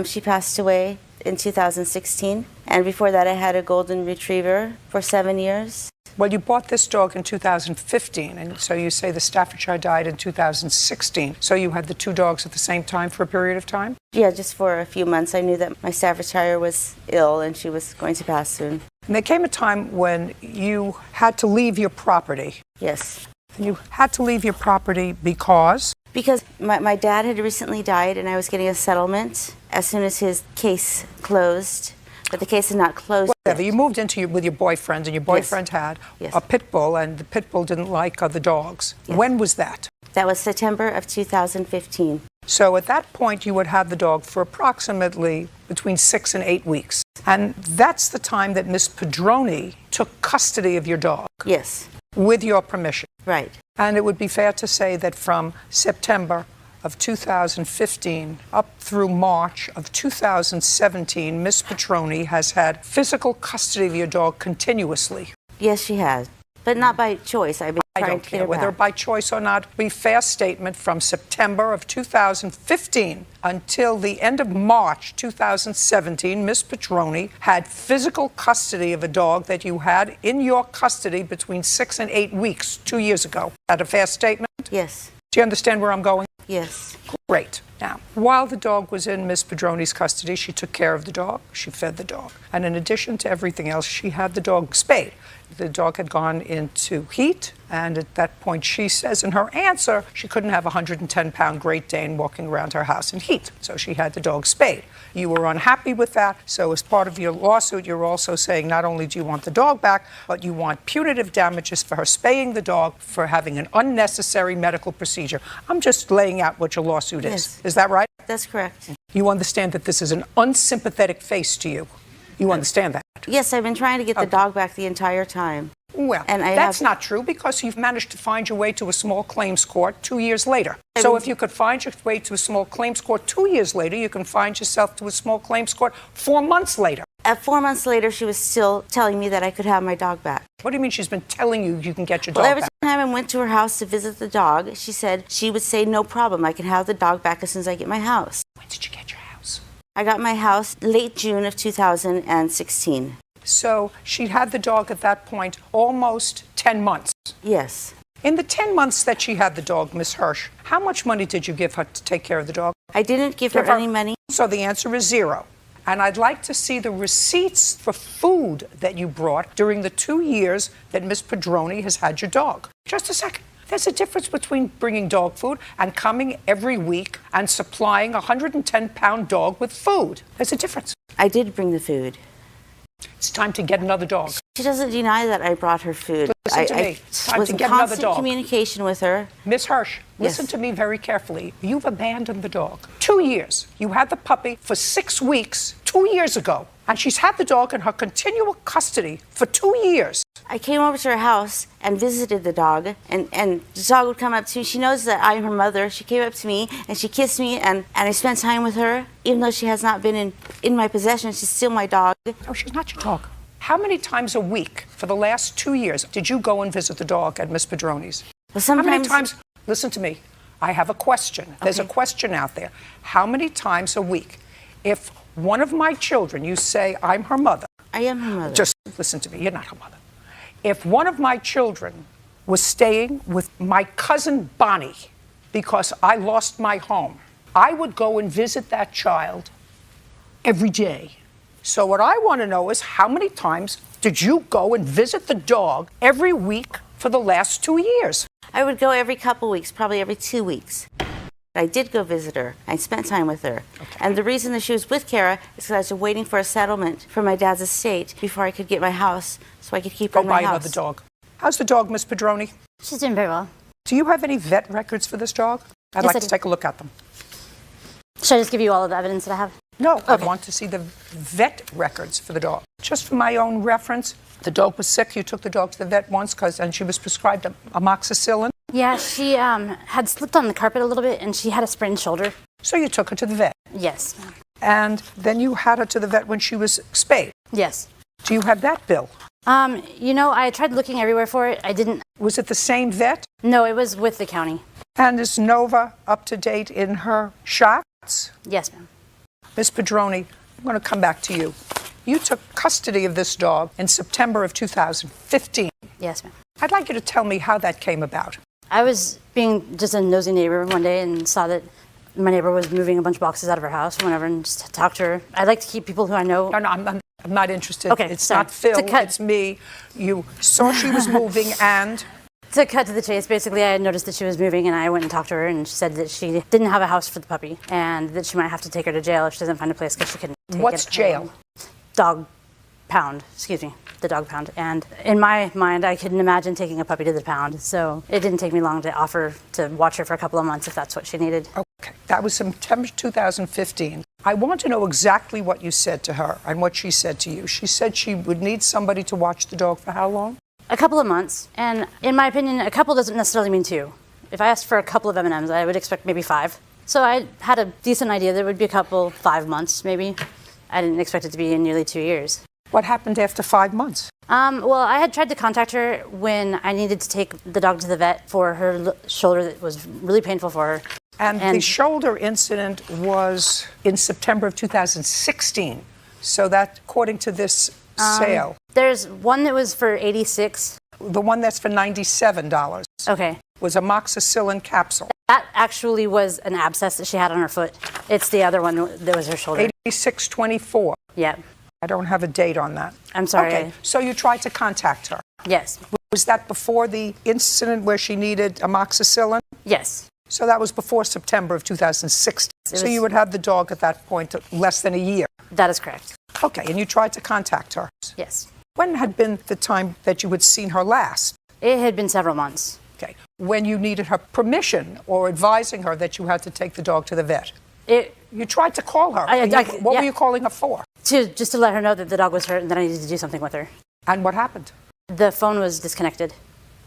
She passed away in 2016. And before that, I had a Golden Retriever for 7 years. Well, you bought this dog in 2015, and so you say the Staffordshire died in 2016. So you had the 2 dogs at the same time for a period of time? Yeah, just for a few months. I knew that my Staffordshire was ill and she was going to pass soon. And there came a time when you had to leave your property. Yes. And you had to leave your property because? Because my dad had recently died and I was getting a settlement as soon as his case closed. But the case is not closed. Whatever. You moved into with your boyfriend, and your boyfriend had a pit bull, and the pit bull didn't like other dogs. Yes. When was that? That was September of 2015. So at that point, you would have the dog for approximately between 6 and 8 weeks. And that's the time that Miss Padroni took custody of your dog. Yes. With your permission. Right. And it would be fair to say that from September of 2015 up through March of 2017, Miss Petroni has had physical custody of your dog continuously. Yes, she has. But not by choice. I mean, I don't care whether by choice or not. We fair statement from September of 2015 until the end of March 2017, Miss Petroni had physical custody of a dog that you had in your custody between 6 and 8 weeks 2 years ago. Is that a fair statement? Yes. Do you understand where I'm going? Yes. Great. Now, while the dog was in Miss Pedroni's custody, she took care of the dog, she fed the dog, and in addition to everything else, she had the dog spayed. The dog had gone into heat, and at that point, she says in her answer, she couldn't have a 110-pound Great Dane walking around her house in heat, so she had the dog spayed. You were unhappy with that, so as part of your lawsuit, you're also saying not only do you want the dog back, but you want punitive damages for her spaying the dog for having an unnecessary medical procedure. I'm just laying out what your lawsuit is. Yes. Is that right? That's correct. You understand that this is an unsympathetic face to you. You understand that? Yes, I've been trying to get the dog back the entire time. Well, that's not true because you've managed to find your way to a small claims court 2 years later. So if you could find your way to a small claims court 2 years later, you can find yourself to a small claims court 4 months later. At 4 months later, she was still telling me that I could have my dog back. What do you mean she's been telling you you can get your dog Well, every back? time I went to her house to visit the dog, she said she would say, no problem, I can have the dog back as soon as I get my house. When did you get your house? I got my house late June of 2016. So she had the dog at that point almost 10 months. Yes. In the 10 months that she had the dog, Miss Hirsch, how much money did you give her to take care of the dog? I didn't give her any money. So the answer is zero. And I'd like to see the receipts for food that you brought during the 2 years that Miss Pedroni has had your dog. Just a second. There's a difference between bringing dog food and coming every week and supplying a 110-pound dog with food. There's a difference. I did bring the food. It's time to get another dog. She doesn't deny that I brought her food. Listen to me. It's time to get another dog. I was in constant communication with her. Miss Hirsch, listen to me very carefully. You've abandoned the dog. 2 years. You had the puppy for 6 weeks 2 years ago. And she's had the dog in her continual custody for 2 years. I came over to her house and visited the dog, and the dog would come up to me. She knows that I'm her mother. She came up to me, and she kissed me, and I spent time with her. Even though she has not been in my possession, she's still my dog. No, she's not your dog. How many times a week for the last 2 years did you go and visit the dog at Miss Pedroni's? Well, sometimes... How many times? Listen to me. I have a question. There's a question out there. How many times a week? If one of my children, you say, I'm her mother. I am her mother. Just listen to me. You're not her mother. If one of my children was staying with my cousin Bonnie because I lost my home, I would go and visit that child every day. So what I want to know is how many times did you go and visit the dog every week for the last 2 years? I would go every couple weeks, probably every 2 weeks. I did go visit her. I spent time with her. Okay. And the reason that she was with Kara is because I was waiting for a settlement from my dad's estate before I could get my house so I could keep her in my house. Go buy another dog. How's the dog, Miss Pedroni? She's doing very well. Do you have any vet records for this dog? I'd like to take a look at them. Should I just give you all of the evidence that I have? No, okay. I want to see the vet records for the dog. Just for my own reference, the dog was sick. You took the dog to the vet once and she was prescribed amoxicillin. Yeah, she had slipped on the carpet a little bit and she had a sprained shoulder. So you took her to the vet? Yes. And then you had her to the vet when she was spayed? Yes. Do you have that bill? You know, I tried looking everywhere for it. I didn't. Was it the same vet? No, it was with the county. And is Nova up to date in her shots? Yes, ma'am. Miss Pedroni, I'm going to come back to you. You took custody of this dog in September of 2015. Yes, ma'am. I'd like you to tell me how that came about. I was being just a nosy neighbor one day and saw that my neighbor was moving a bunch of boxes out of her house or whatever and just talked to her. I like to keep people who I know. No, I'm not interested. Okay, it's sorry. not Phil, it's me. You saw she was moving and... To cut to the chase, basically, I had noticed that she was moving, and I went and talked to her, and she said that she didn't have a house for the puppy, and that she might have to take her to jail if she doesn't find a place because she couldn't take it. What's jail? Dog pound, the dog pound. And in my mind, I couldn't imagine taking a puppy to the pound, so it didn't take me long to offer to watch her for a couple of months if that's what she needed. Okay, that was September 2015. I want to know exactly what you said to her and what she said to you. She said she would need somebody to watch the dog for how long? A couple of months, and in my opinion, a couple doesn't necessarily mean 2. If I asked for a couple of M&Ms, I would expect maybe 5. So I had a decent idea there would be a couple, 5 months maybe. I didn't expect it to be in nearly 2 years. What happened after 5 months? Well, I had tried to contact her when I needed to take the dog to the vet for her shoulder that was really painful for her. And the shoulder incident was in September of 2016. So that, according to this sale. There's one that was for $86. The one that's for $97. Okay. Was amoxicillin capsule. That actually was an abscess that she had on her foot. It's the other one that was her shoulder. $86.24. Yeah. I don't have a date on that. I'm sorry. Okay, so you tried to contact her. Yes. Was that before the incident where she needed amoxicillin? Yes. So that was before September of 2016. So you would have the dog at that point less than a year. That is correct. Okay, and you tried to contact her. Yes. When had been the time that you had seen her last? It had been several months. Okay. When you needed her permission or advising her that you had to take the dog to the vet? You tried to call her. What were you calling her for? Just to let her know that the dog was hurt and that I needed to do something with her. And what happened? The phone was disconnected.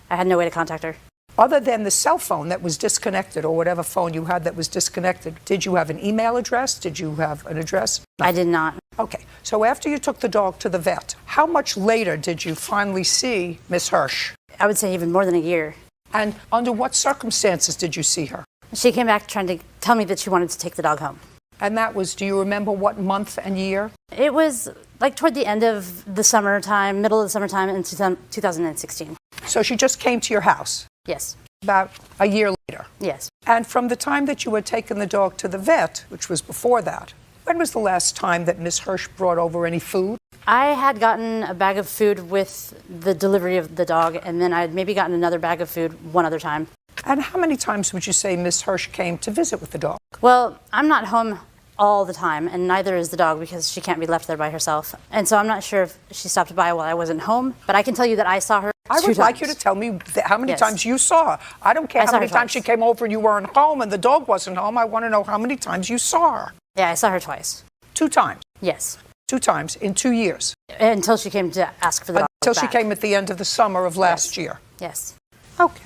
I had no way to contact her. Other than the cell phone that was disconnected or whatever phone you had that was disconnected, did you have an email address? Did you have an address? I did not. Okay. So after you took the dog to the vet, how much later did you finally see Miss Hirsch? I would say even more than a year. And under what circumstances did you see her? She came back trying to tell me that she wanted to take the dog home. And that was, do you remember what month and year? It was like toward the end of the summertime, middle of the summertime in 2016. So she just came to your house? Yes. About a year later? Yes. And from the time that you had taken the dog to the vet, which was before that, when was the last time that Miss Hirsch brought over any food? I had gotten a bag of food with the delivery of the dog, and then I had maybe gotten another bag of food one other time. And how many times would you say Miss Hirsch came to visit with the dog? Well, I'm not home all the time, and neither is the dog because she can't be left there by herself. And so I'm not sure if she stopped by while I wasn't home, but I can tell you that I saw her I would 2 like times. you to tell me how many times you saw her. I don't care how many times she came over and you weren't home and the dog wasn't home. I want to know how many times you saw her. Yeah, I saw her twice. 2 times? Yes. 2 times in 2 years? Until she came to ask for the dog Until she back. came at the end of the summer of last year? Yes. Okay.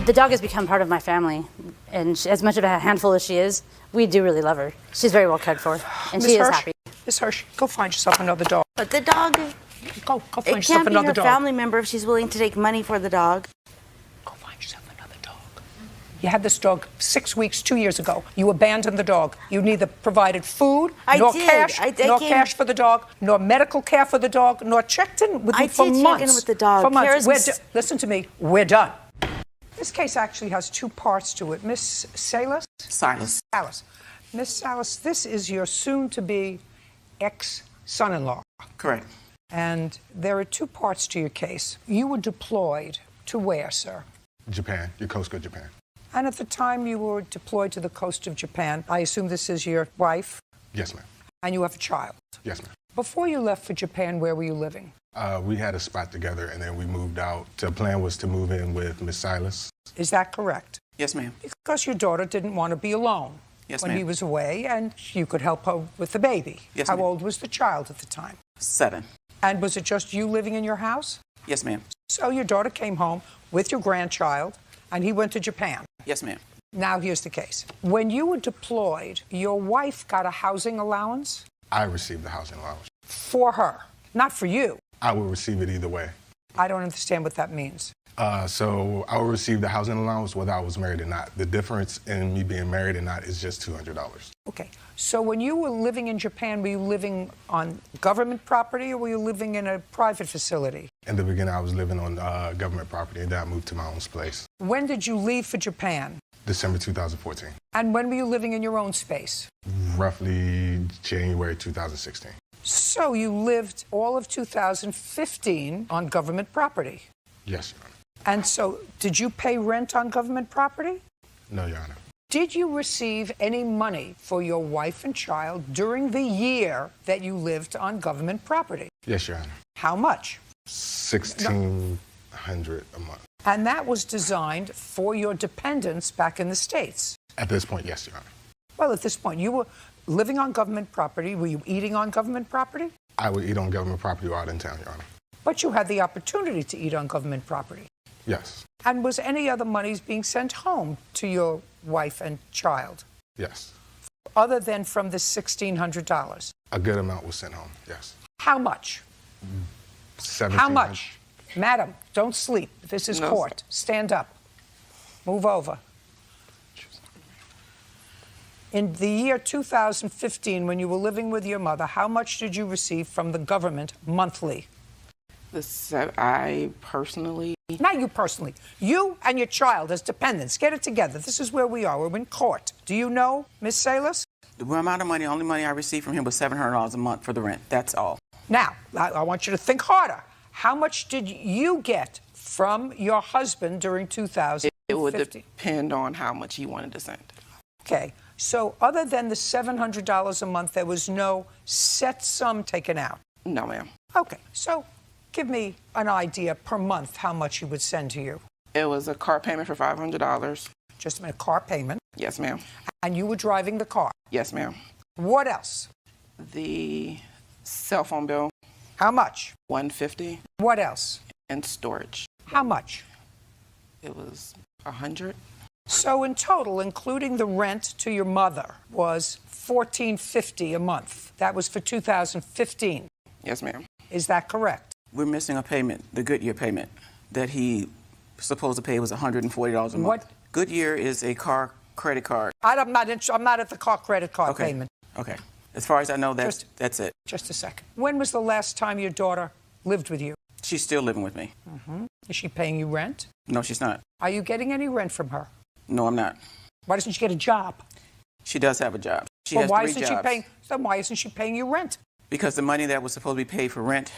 The dog has become part of my family, and as much of a handful as she is, we do really love her. She's very well cared for, and she is happy. Miss Hirsch, go find yourself another dog. But the dog, Go find it yourself can't be another her dog. family member if she's willing to take money for the dog. Go find yourself another dog. You had this dog 6 weeks, 2 years ago. You abandoned the dog. You neither provided food, nor cash for the dog, nor medical care for the dog, nor checked in with you for months. I did check in with the dog. For months. Listen to me. We're done. This case actually has 2 parts to it. Miss Salas? Silas. Salas. Miss Salas, this is your soon-to-be ex-son-in-law. Correct. And there are 2 parts to your case. You were deployed to where, sir? Japan, Yokosuka, Japan. And at the time you were deployed to the coast of Japan, I assume this is your wife? Yes, ma'am. And you have a child? Yes, ma'am. Before you left for Japan, where were you living? We had a spot together, and then we moved out. The plan was to move in with Miss Silas. Is that correct? Yes, ma'am. Because your daughter didn't want to be alone Yes, when ma'am. he was away, and you could help her with the baby. Yes, How ma'am. old was the child at the time? 7. And was it just you living in your house? Yes, ma'am. So your daughter came home with your grandchild, and he went to Japan. Yes, ma'am. Now here's the case. When you were deployed, your wife got a housing allowance? I received the housing allowance. For her, not for you. I will receive it either way. I don't understand what that means. So I will receive the housing allowance whether I was married or not. The difference in me being married or not is just $200. Okay. So when you were living in Japan, were you living on government property or were you living in a private facility? In the beginning, I was living on government property, and then I moved to my own place. When did you leave for Japan? December 2014. And when were you living in your own space? Roughly January 2016. So you lived all of 2015 on government property? Yes, Your Honor. And so did you pay rent on government property? No, Your Honor. Did you receive any money for your wife and child during the year that you lived on government property? Yes, Your Honor. How much? $1,600 a month. And that was designed for your dependents back in the States? At this point, yes, Your Honor. Well, at this point, you were living on government property. Were you eating on government property? I would eat on government property or out in town, Your Honor. But you had the opportunity to eat on government property. Yes. And was any other monies being sent home to your wife and child? Yes. Other than from the $1,600? A good amount was sent home, yes. How much? How much? Madam, don't sleep. This is court. Stand up. Move over. In the year 2015, when you were living with your mother, how much did you receive from the government monthly? I personally... Not you personally. You and your child as dependents. Get it together. This is where we are. We're in court. Do you know, Miss Salas? The amount of money, only money I received from him was $700 a month for the rent. That's all. Now, I want you to think harder. How much did you get from your husband during 2015? It would depend on how much he wanted to send. Okay. So other than the $700 a month, there was no set sum taken out? No, ma'am. Okay. So give me an idea per month how much he would send to you. It was a car payment for $500. Just a minute, car payment? Yes, ma'am. And you were driving the car? Yes, ma'am. What else? The cell phone bill. How much? $150. What else? And storage. How much? It was $100. So in total, including the rent to your mother, was $1,450 a month. That was for 2015. Yes, ma'am. Is that correct? We're missing a payment, the Goodyear payment, that he supposed to pay was $140 a month. What? Goodyear is a car credit card. I'm not at the car credit card payment. Okay. As far as I know, that's it. Just a second. When was the last time your daughter lived with you? She's still living with me. Is she paying you rent? No, she's not. Are you getting any rent from her? No, I'm not. Why doesn't she get a job? She does have a job. She Well, has why 3 isn't jobs. she paying? Then why isn't she paying you rent? Because the money that was supposed to be paid for rent,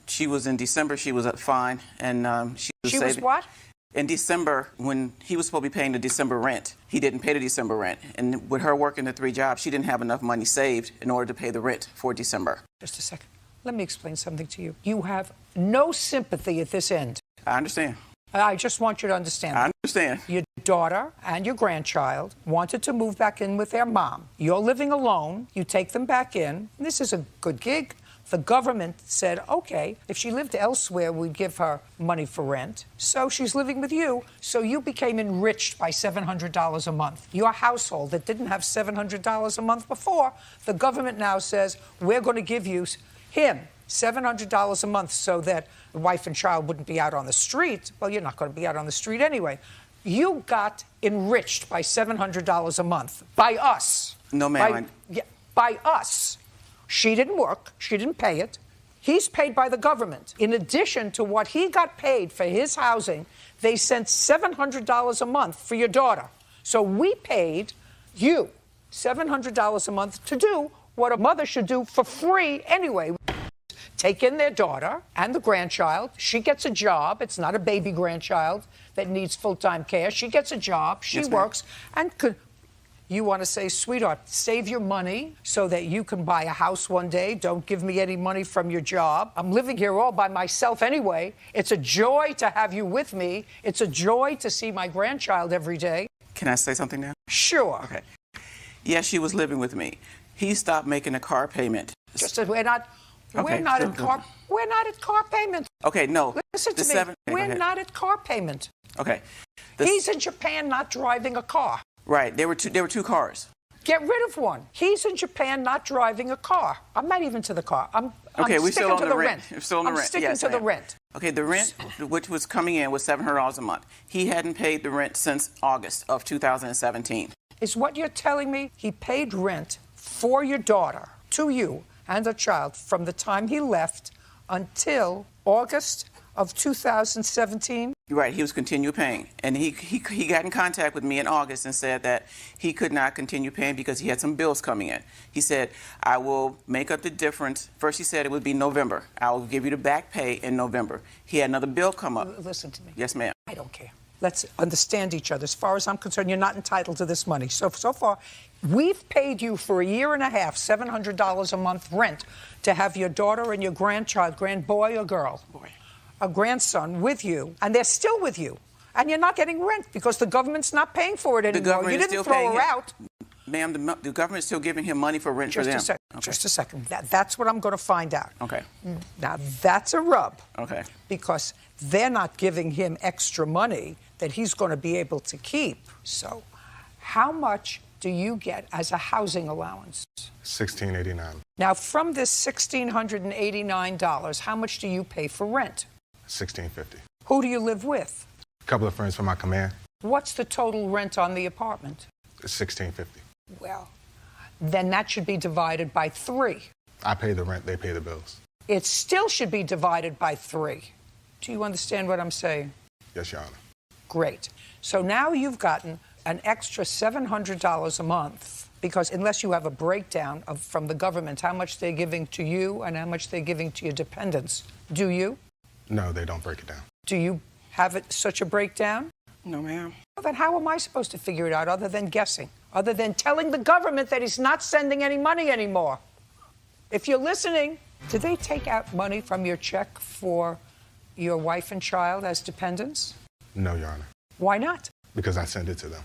she was in December. She was fine, and she was saving. Was what? In December, when he was supposed to be paying the December rent, he didn't pay the December rent. And with her working the 3 jobs, she didn't have enough money saved in order to pay the rent for December. Just a second. Let me explain something to you. You have no sympathy at this end. I understand. I just want you to understand. I understand. Your daughter and your grandchild wanted to move back in with their mom. You're living alone. You take them back in. This is a good gig. The government said, okay, if she lived elsewhere, we'd give her money for rent. So she's living with you. So you became enriched by $700 a month. Your household that didn't have $700 a month before, the government now says, we're going to give you him $700 a month so that the wife and child wouldn't be out on the street. Well, you're not going to be out on the street anyway. You got enriched by $700 a month by us. No, ma'am. By us. She didn't work. She didn't pay it. He's paid by the government. In addition to what he got paid for his housing, they sent $700 a month for your daughter. So we paid you $700 a month to do what a mother should do for free anyway. Take in their daughter and the grandchild. She gets a job. It's not a baby grandchild that needs full-time care. She gets a job. She works. And you want to say, sweetheart, save your money so that you can buy a house one day. Don't give me any money from your job. I'm living here all by myself anyway. It's a joy to have you with me. It's a joy to see my grandchild every day. Can I say something now? Sure. Okay. Yes, she was living with me. He stopped making a car payment. Just that we're not at car payment. Okay, no. Listen to me. We're not at car payment. Okay. He's in Japan not driving a car. Right. There were two cars. Get rid of one. He's in Japan not driving a car. I'm not even to the car. I'm we're still on the rent. We're still on the rent. I'm sticking to the rent. Okay, the rent, which was coming in, was $700 a month. He hadn't paid the rent since August of 2017. Is what you're telling me he paid rent for your daughter, to you and a child, from the time he left until August of 2017? Right, he was continue paying. And he got in contact with me in August and said that he could not continue paying because he had some bills coming in. He said, I will make up the difference. First he said it would be November. I will give you the back pay in November. He had another bill come up. Listen to me. Yes, ma'am. I don't care. Let's understand each other. As far as I'm concerned, you're not entitled to this money. So far, we've paid you for a year and a half, $700 a month rent to have your daughter and your grandchild, grandboy or girl, a grandson with you, and they're still with you. And you're not getting rent because the government's not paying for it anymore. You didn't throw her out. Ma'am, the government's still giving him money for rent for them. Just a second. That's what I'm going to find out. Okay. Now, that's a rub. Okay. Because they're not giving him extra money that he's going to be able to keep. So how much do you get as a housing allowance? $1,689. Now, from this $1,689, how much do you pay for rent? $1,650. Who do you live with? A couple of friends from my command. What's the total rent on the apartment? $1,650. Well, then that should be divided by 3. I pay the rent, they pay the bills. It still should be divided by 3. Do you understand what I'm saying? Yes, Your Honor. Great. So now you've gotten an extra $700 a month, because unless you have a breakdown from the government, how much they're giving to you and how much they're giving to your dependents. Do you? No, they don't break it down. Do you have such a breakdown? No, ma'am. Well, then how am I supposed to figure it out other than guessing? Other than telling the government that he's not sending any money anymore? If you're listening, did they take out money from your check for your wife and child as dependents? No, Your Honor. Why not? Because I sent it to them.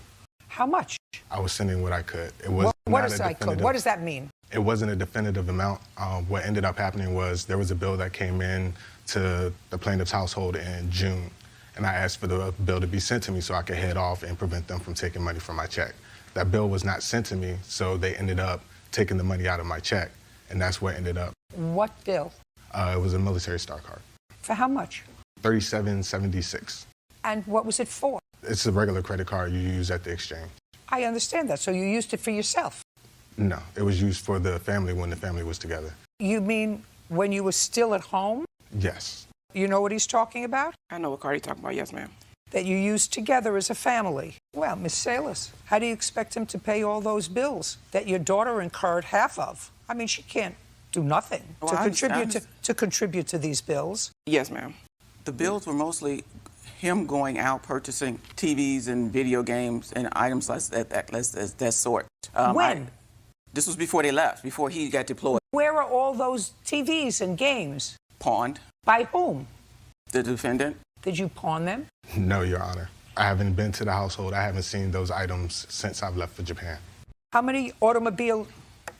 How much? I was sending what I could. It was What not is a I could? definitive. What does that mean? It wasn't a definitive amount. What ended up happening was there was a bill that came in to the plaintiff's household in June, and I asked for the bill to be sent to me so I could head off and prevent them from taking money from my check. That bill was not sent to me, so they ended up taking the money out of my check, and that's what ended up. What bill? It was a military star card. For how much? $37.76. And what was it for? It's a regular credit card you use at the exchange. I understand that. So you used it for yourself? No, it was used for the family when the family was together. You mean when you were still at home? Yes. You know what he's talking about? I know what card he's talking about, yes, ma'am. That you used together as a family. Well, Miss Salas, how do you expect him to pay all those bills that your daughter incurred half of? I mean, she can't do nothing to contribute to these bills. Yes, ma'am. The bills were mostly him going out purchasing TVs and video games and items like that sort. When? This was before they left, before he got deployed. Where are all those TVs and games? Pawned. By whom? The defendant. Did you pawn them? No, Your Honor. I haven't been to the household. I haven't seen those items since I've left for Japan. How many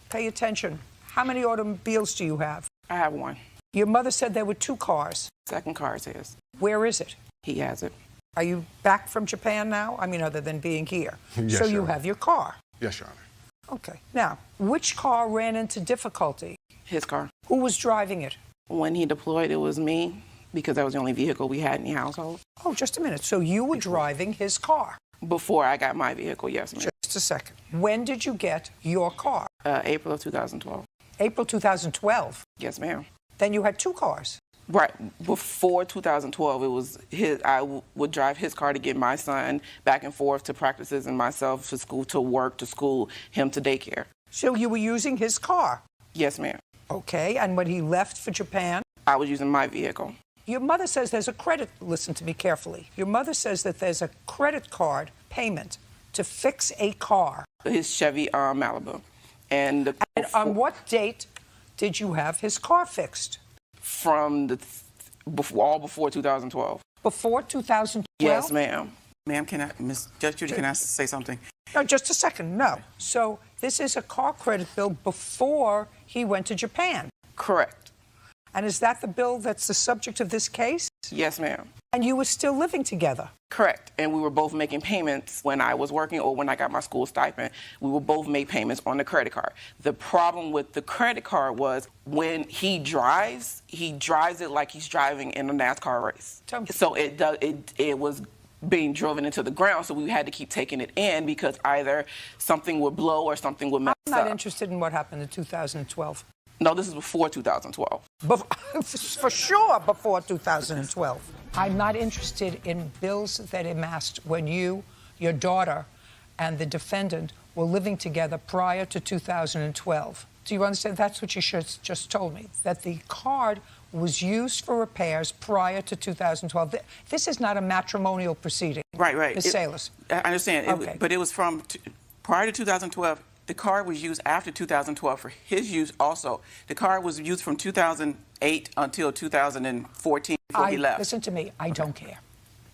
pay attention, how many automobiles do you have? I have one. Your mother said there were 2 cars. Second car is his. Where is it? He has it. Are you back from Japan now? I mean, other than being here. Yes, so Your you Honor. have your car. Yes, Your Honor. Okay. Now, which car ran into difficulty? His car. Who was driving it? When he deployed, it was me, because that was the only vehicle we had in the household. Oh, just a minute. So you were driving his car? Before I got my vehicle, yes, ma'am. Just a second. When did you get your car? April of 2012. April 2012? Yes, ma'am. Then you had 2 cars. Right. Before 2012, it was his. I would drive his car to get my son back and forth to practices and myself to school, to work, to school, him to daycare. So you were using his car? Yes, ma'am. Okay. And when he left for Japan? I was using my vehicle. Your mother says there's a credit, listen to me carefully. Your mother says that there's a credit card payment to fix a car. His Chevy Malibu. And on what date did you have his car fixed? From all before 2012. Before 2012? Yes, ma'am. Ma'am, Miss Judge Judy, can I say something? No, just a second, no. So this is a car credit bill before he went to Japan? Correct. And is that the bill that's the subject of this case? Yes, ma'am. And you were still living together? Correct. And we were both making payments when I was working or when I got my school stipend. We would both make payments on the credit card. The problem with the credit card was when he drives it like he's driving in a NASCAR race. So it was being driven into the ground, so we had to keep taking it in because either something would blow or something would mess up. I'm not interested in what happened in 2012. No, this is before 2012. For sure before 2012. I'm not interested in bills that amassed when you, your daughter, and the defendant were living together prior to 2012. Do you understand? That's what you just told me, that the card was used for repairs prior to 2012. This is not a matrimonial proceeding. Right. Ms. Salas. I understand, Okay. but it was from prior to 2012. The card was used after 2012 for his use also. The card was used from 2008 until 2014 before he left. Listen to me. I don't care.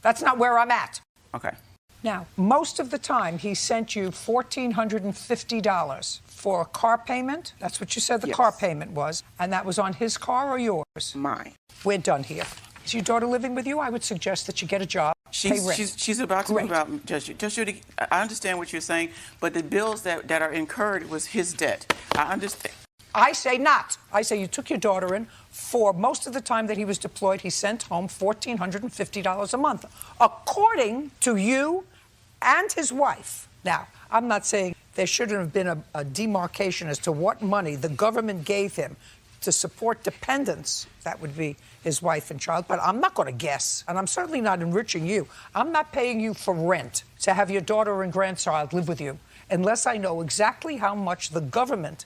That's not where I'm at. Okay. Now, most of the time, he sent you $1,450 for a car payment. That's what you said the car payment was. And that was on his car or yours? Mine. We're done here. Is your daughter living with you? I would suggest that you get a job pay rent. She's about to Great. move out, Judge Judy. I understand what you're saying, but the bills that are incurred was his debt. I understand. I say not. I say you took your daughter in. For most of the time that he was deployed, he sent home $1,450 a month, according to you and his wife. Now, I'm not saying there shouldn't have been a demarcation as to what money the government gave him to support dependents. That would be his wife and child, but I'm not going to guess, and I'm certainly not enriching you. I'm not paying you for rent to have your daughter and grandchild live with you unless I know exactly how much the government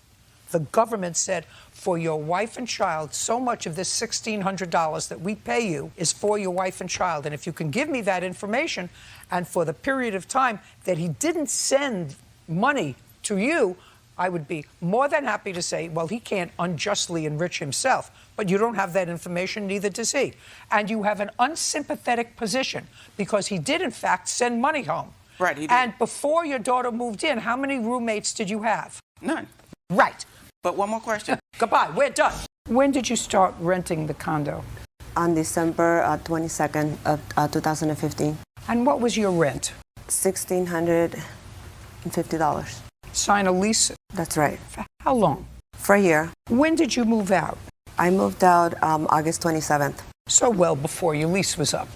said for your wife and child, so much of this $1,600 that we pay you is for your wife and child. And if you can give me that information, and for the period of time that he didn't send money to you, I would be more than happy to say, well, he can't unjustly enrich himself. But you don't have that information, neither does he. And you have an unsympathetic position because he did, in fact, send money home. Right, he did. And before your daughter moved in, how many roommates did you have? None. Right. But one more question. Goodbye. We're done. When did you start renting the condo? On December 22nd of 2015. And what was your rent? $1,650. Sign a lease? That's right. For how long? For a year. When did you move out? I moved out August 27th. So well before your lease was up.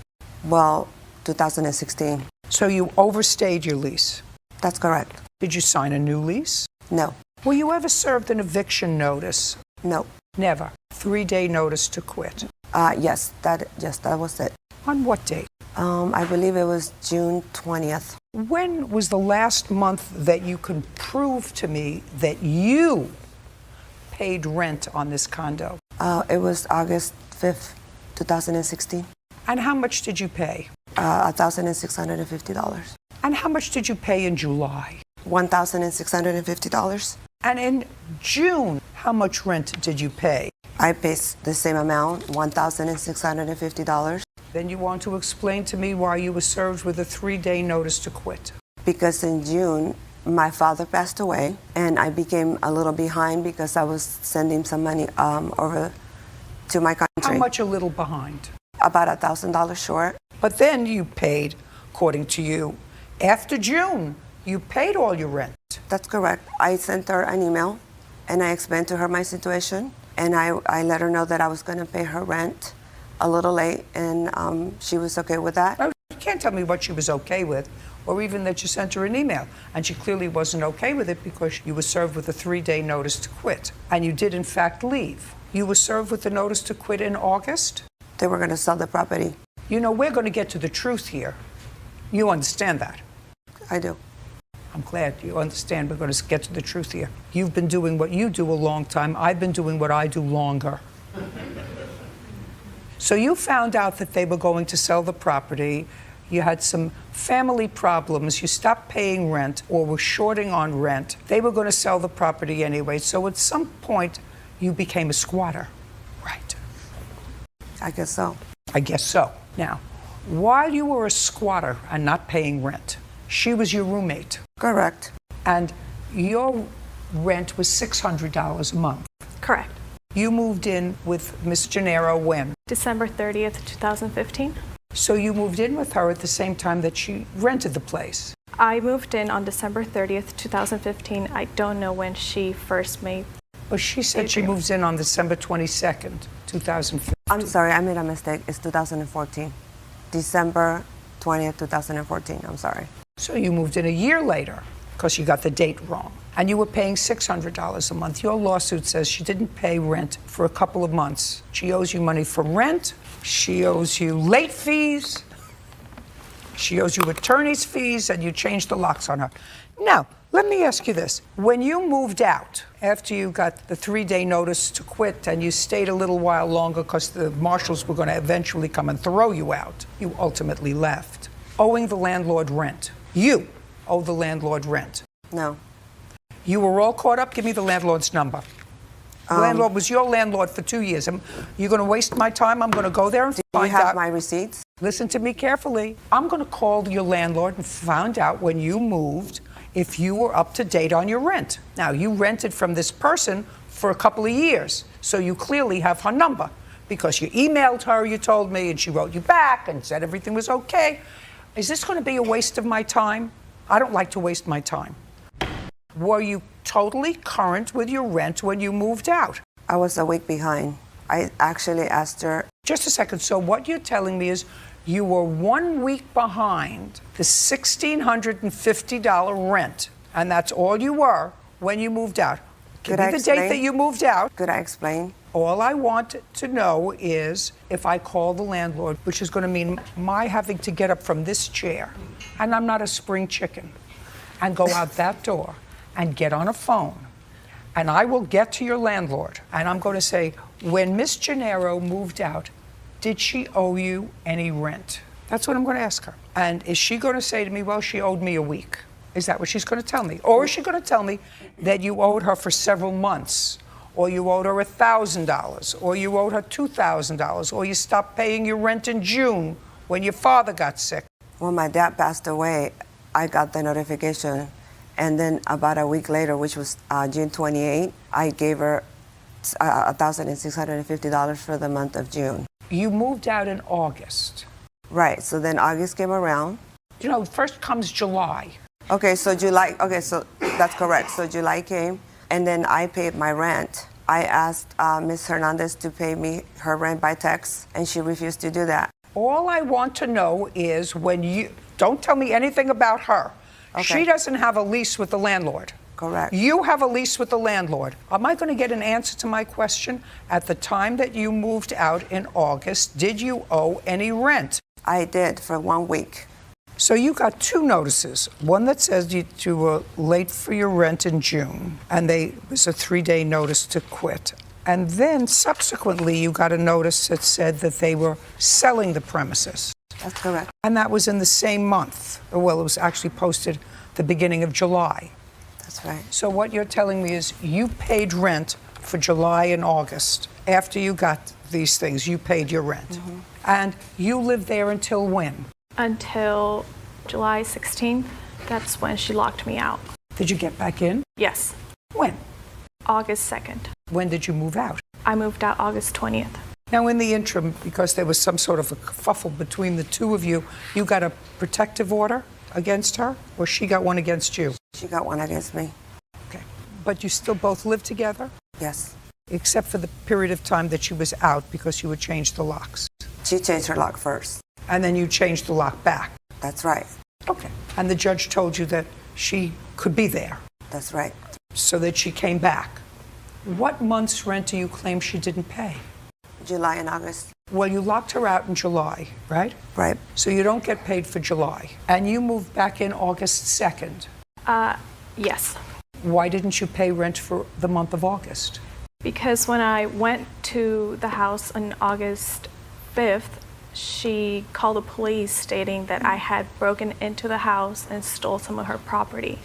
Well, 2016. So you overstayed your lease? That's correct. Did you sign a new lease? No. Were you ever served an eviction notice? No. Never. 3-day notice to quit? Yes, that was it. On what date? I believe it was June 20th. When was the last month that you can prove to me that you paid rent on this condo? It was August 5th, 2016. And how much did you pay? $1,650. And how much did you pay in July? $1,650. And in June, how much rent did you pay? I paid the same amount, $1,650. Then you want to explain to me why you were served with a 3-day notice to quit. Because in June, my father passed away, and I became a little behind because I was sending some money over to my country. How much a little behind? About $1,000 short. But then you paid, according to you, after June, you paid all your rent. That's correct. I sent her an email, and I explained to her my situation, and I let her know that I was going to pay her rent a little late, and she was okay with that. You can't tell me what she was okay with, or even that you sent her an email. And she clearly wasn't okay with it because you were served with a 3-day notice to quit. And you did, in fact, leave. You were served with the notice to quit in August? They were going to sell the property. You know, we're going to get to the truth here. You understand that? I do. I'm glad you understand we're going to get to the truth here. You've been doing what you do a long time. I've been doing what I do longer. So you found out that they were going to sell the property. You had some family problems. You stopped paying rent or were shorting on rent. They were going to sell the property anyway. So at some point, you became a squatter. Right. I guess so. I guess so. Now, while you were a squatter and not paying rent, she was your roommate. Correct. And your rent was $600 a month. Correct. You moved in with Miss Gennaro when? December 30th, 2015. So you moved in with her at the same time that she rented the place? I moved in on December 30th, 2015. I don't know when she first made. Well, she said she moves in on December 22nd, 2015. I'm sorry, I made a mistake. It's 2014. December 20th, 2014. I'm sorry. So you moved in a year later because you got the date wrong. And you were paying $600 a month. Your lawsuit says she didn't pay rent for a couple of months. She owes you money for rent. She owes you late fees. She owes you attorney's fees, and you changed the locks on her. Now, let me ask you this. When you moved out, after you got the 3-day notice to quit and you stayed a little while longer because the marshals were going to eventually come and throw you out, you ultimately left, owing the landlord rent. You owe the landlord rent. No. You were all caught up? Give me the landlord's number. The landlord was your landlord for 2 years. You're going to waste my time? I'm going to go there and find out. Do you have my receipts? Listen to me carefully. I'm going to call your landlord and find out when you moved if you were up to date on your rent. Now, you rented from this person for a couple of years, so you clearly have her number. because you emailed her, you told me, and she wrote you back and said everything was okay. Is this going to be a waste of my time? I don't like to waste my time. Were you totally current with your rent when you moved out? I was a week behind. I actually asked her. Just a second. So what you're telling me is you were 1 week behind the $1,650 rent, and that's all you were when you moved out. Give me the date that you moved out. Could I explain? All I want to know is if I call the landlord, which is going to mean my having to get up from this chair, and I'm not a spring chicken, and go out that door and get on a phone, and I will get to your landlord, and I'm going to say, when Miss Gennaro moved out, did she owe you any rent? That's what I'm going to ask her. And is she going to say to me, well, she owed me a week? Is that what she's going to tell me? Or is she going to tell me that you owed her for several months, or you owed her $1,000, or you owed her $2,000, or you stopped paying your rent in June when your father got sick? When my dad passed away, I got the notification. And then about a week later, which was June 28, I gave her $1,650 for the month of June. You moved out in August. Right, so then August came around. You know, first comes July. Okay, so July, okay, so that's correct. So July came, and then I paid my rent. I asked Ms. Hernandez to pay me her rent by text, and she refused to do that. All I want to know is when you, don't tell me anything about her. Okay. She doesn't have a lease with the landlord. Correct. You have a lease with the landlord. Am I going to get an answer to my question? At the time that you moved out in August, did you owe any rent? I did for 1 week. So you got two notices. One that says you were late for your rent in June, and it was a 3-day notice to quit. And then subsequently you got a notice that said that they were selling the premises. That's correct. And that was in the same month. Well, it was actually posted the beginning of July. That's right. So what you're telling me is you paid rent for July and August. After you got these things, you paid your rent. Mm-hmm. And you lived there until when? Until July 16th. That's when she locked me out. Did you get back in? Yes. When? August 2nd. When did you move out? I moved out August 20th. Now, in the interim, because there was some sort of a kerfuffle between the two of you, you got a protective order against her, or she got one against you? She got one against me. Okay. But you still both live together? Yes. Except for the period of time that she was out because you would change the locks. She changed her lock first. And then you changed the lock back. That's right. Okay. And the judge told you that she could be there. That's right. So that she came back. What month's rent do you claim she didn't pay? July and August. Well, you locked her out in July, right? Right. So you don't get paid for July. And you moved back in August 2nd. Yes. Why didn't you pay rent for the month of August? Because when I went to the house on August 5th, she called the police stating that I had broken into the house and stole some of her property.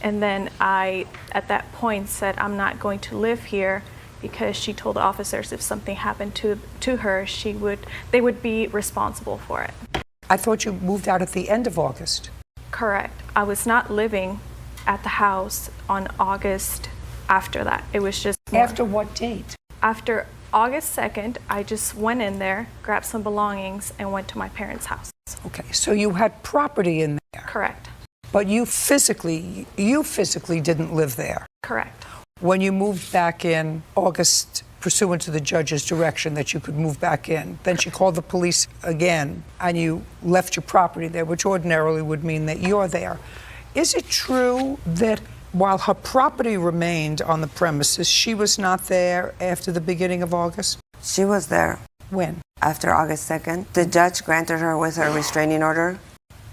And then I, at that point, said I'm not going to live here because she told the officers if something happened to her, they would be responsible for it. I thought you moved out at the end of August. Correct. I was not living at the house on August after that. It was just After what date? After August 2nd, I just went in there, grabbed some belongings, and went to my parents' house. Okay, so you had property in there. Correct. But you physically didn't live there. Correct. When you moved back in August, pursuant to the judge's direction that you could move back in, then she called the police again, and you left your property there, which ordinarily would mean that you're there. Is it true that while her property remained on the premises, she was not there after the beginning of August? She was there. When? After August 2nd. The judge granted her with her restraining order.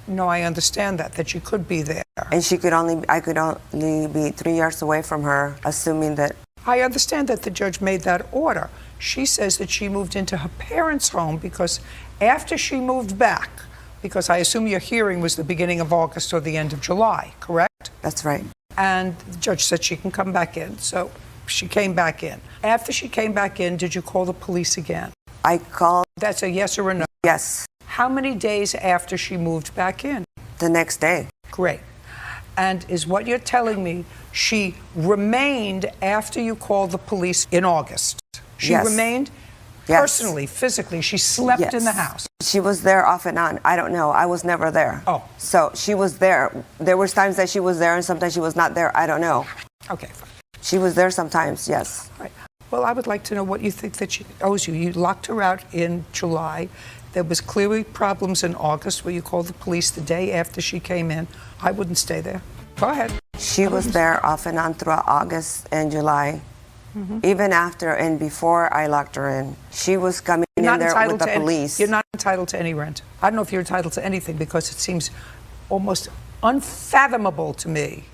No, I understand that you could be there. And I could only be 3 yards away from her, assuming that. I understand that the judge made that order. She says that she moved into her parents' home because after she moved back, because I assume your hearing was the beginning of August or the end of July, correct? That's right. And the judge said she can come back in, so she came back in. After she came back in, did you call the police again? I called. That's a yes or a no? Yes. How many days after she moved back in? The next day. Great. And is what you're telling me, she remained after you called the police in August? She Yes. remained? Yes. Personally, physically, she slept in the house. She was there off and on. I don't know. I was never there. Oh. So she was there. There was times that she was there and sometimes she was not there. I don't know. Okay. She was there sometimes, yes. Right. Well, I would like to know what you think that she owes you. You locked her out in July. There was clearly problems in August where you called the police the day after she came in. I wouldn't stay there. Go ahead. She was there off and on throughout August and July. Even after and before I locked her in. She was coming in there with the police. You're not entitled to any rent. I don't know if you're entitled to anything because it seems almost unfathomable to me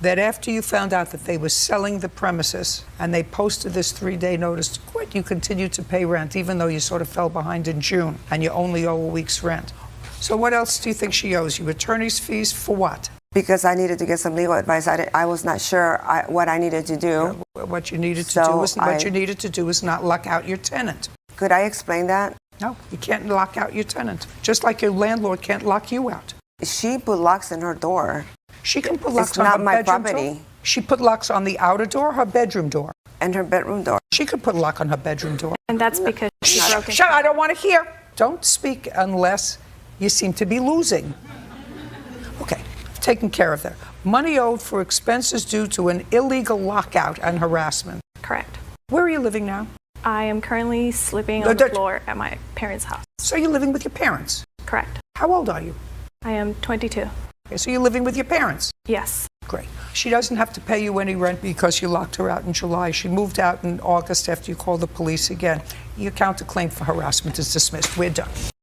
that after you found out that they were selling the premises and they posted this 3-day notice to quit, you continued to pay rent even though you sort of fell behind in June and you only owe a week's rent. So what else do you think she owes you? Attorney's fees for what? Because I needed to get some legal advice. I was not sure what I needed to do. What you needed to do is not lock out your tenant. Could I explain that? No, you can't lock out your tenant. Just like your landlord can't lock you out. She put locks in her door. She can put locks It's on not her my bedroom property. door. She put locks on the outer door, her bedroom door. And her bedroom door. She could put a lock on her bedroom door. And that's because she broke it. Shut! I don't want to hear. Don't speak unless you seem to be losing. Okay, taken care of that. Money owed for expenses due to an illegal lockout and harassment. Correct. Where are you living now? I am currently sleeping on the floor at my parents' house. So you're living with your parents? Correct. How old are you? I am 22. Okay, so you're living with your parents? Yes. Great. She doesn't have to pay you any rent because you locked her out in July. She moved out in August after you called the police again. Your counterclaim for harassment is dismissed. We're done.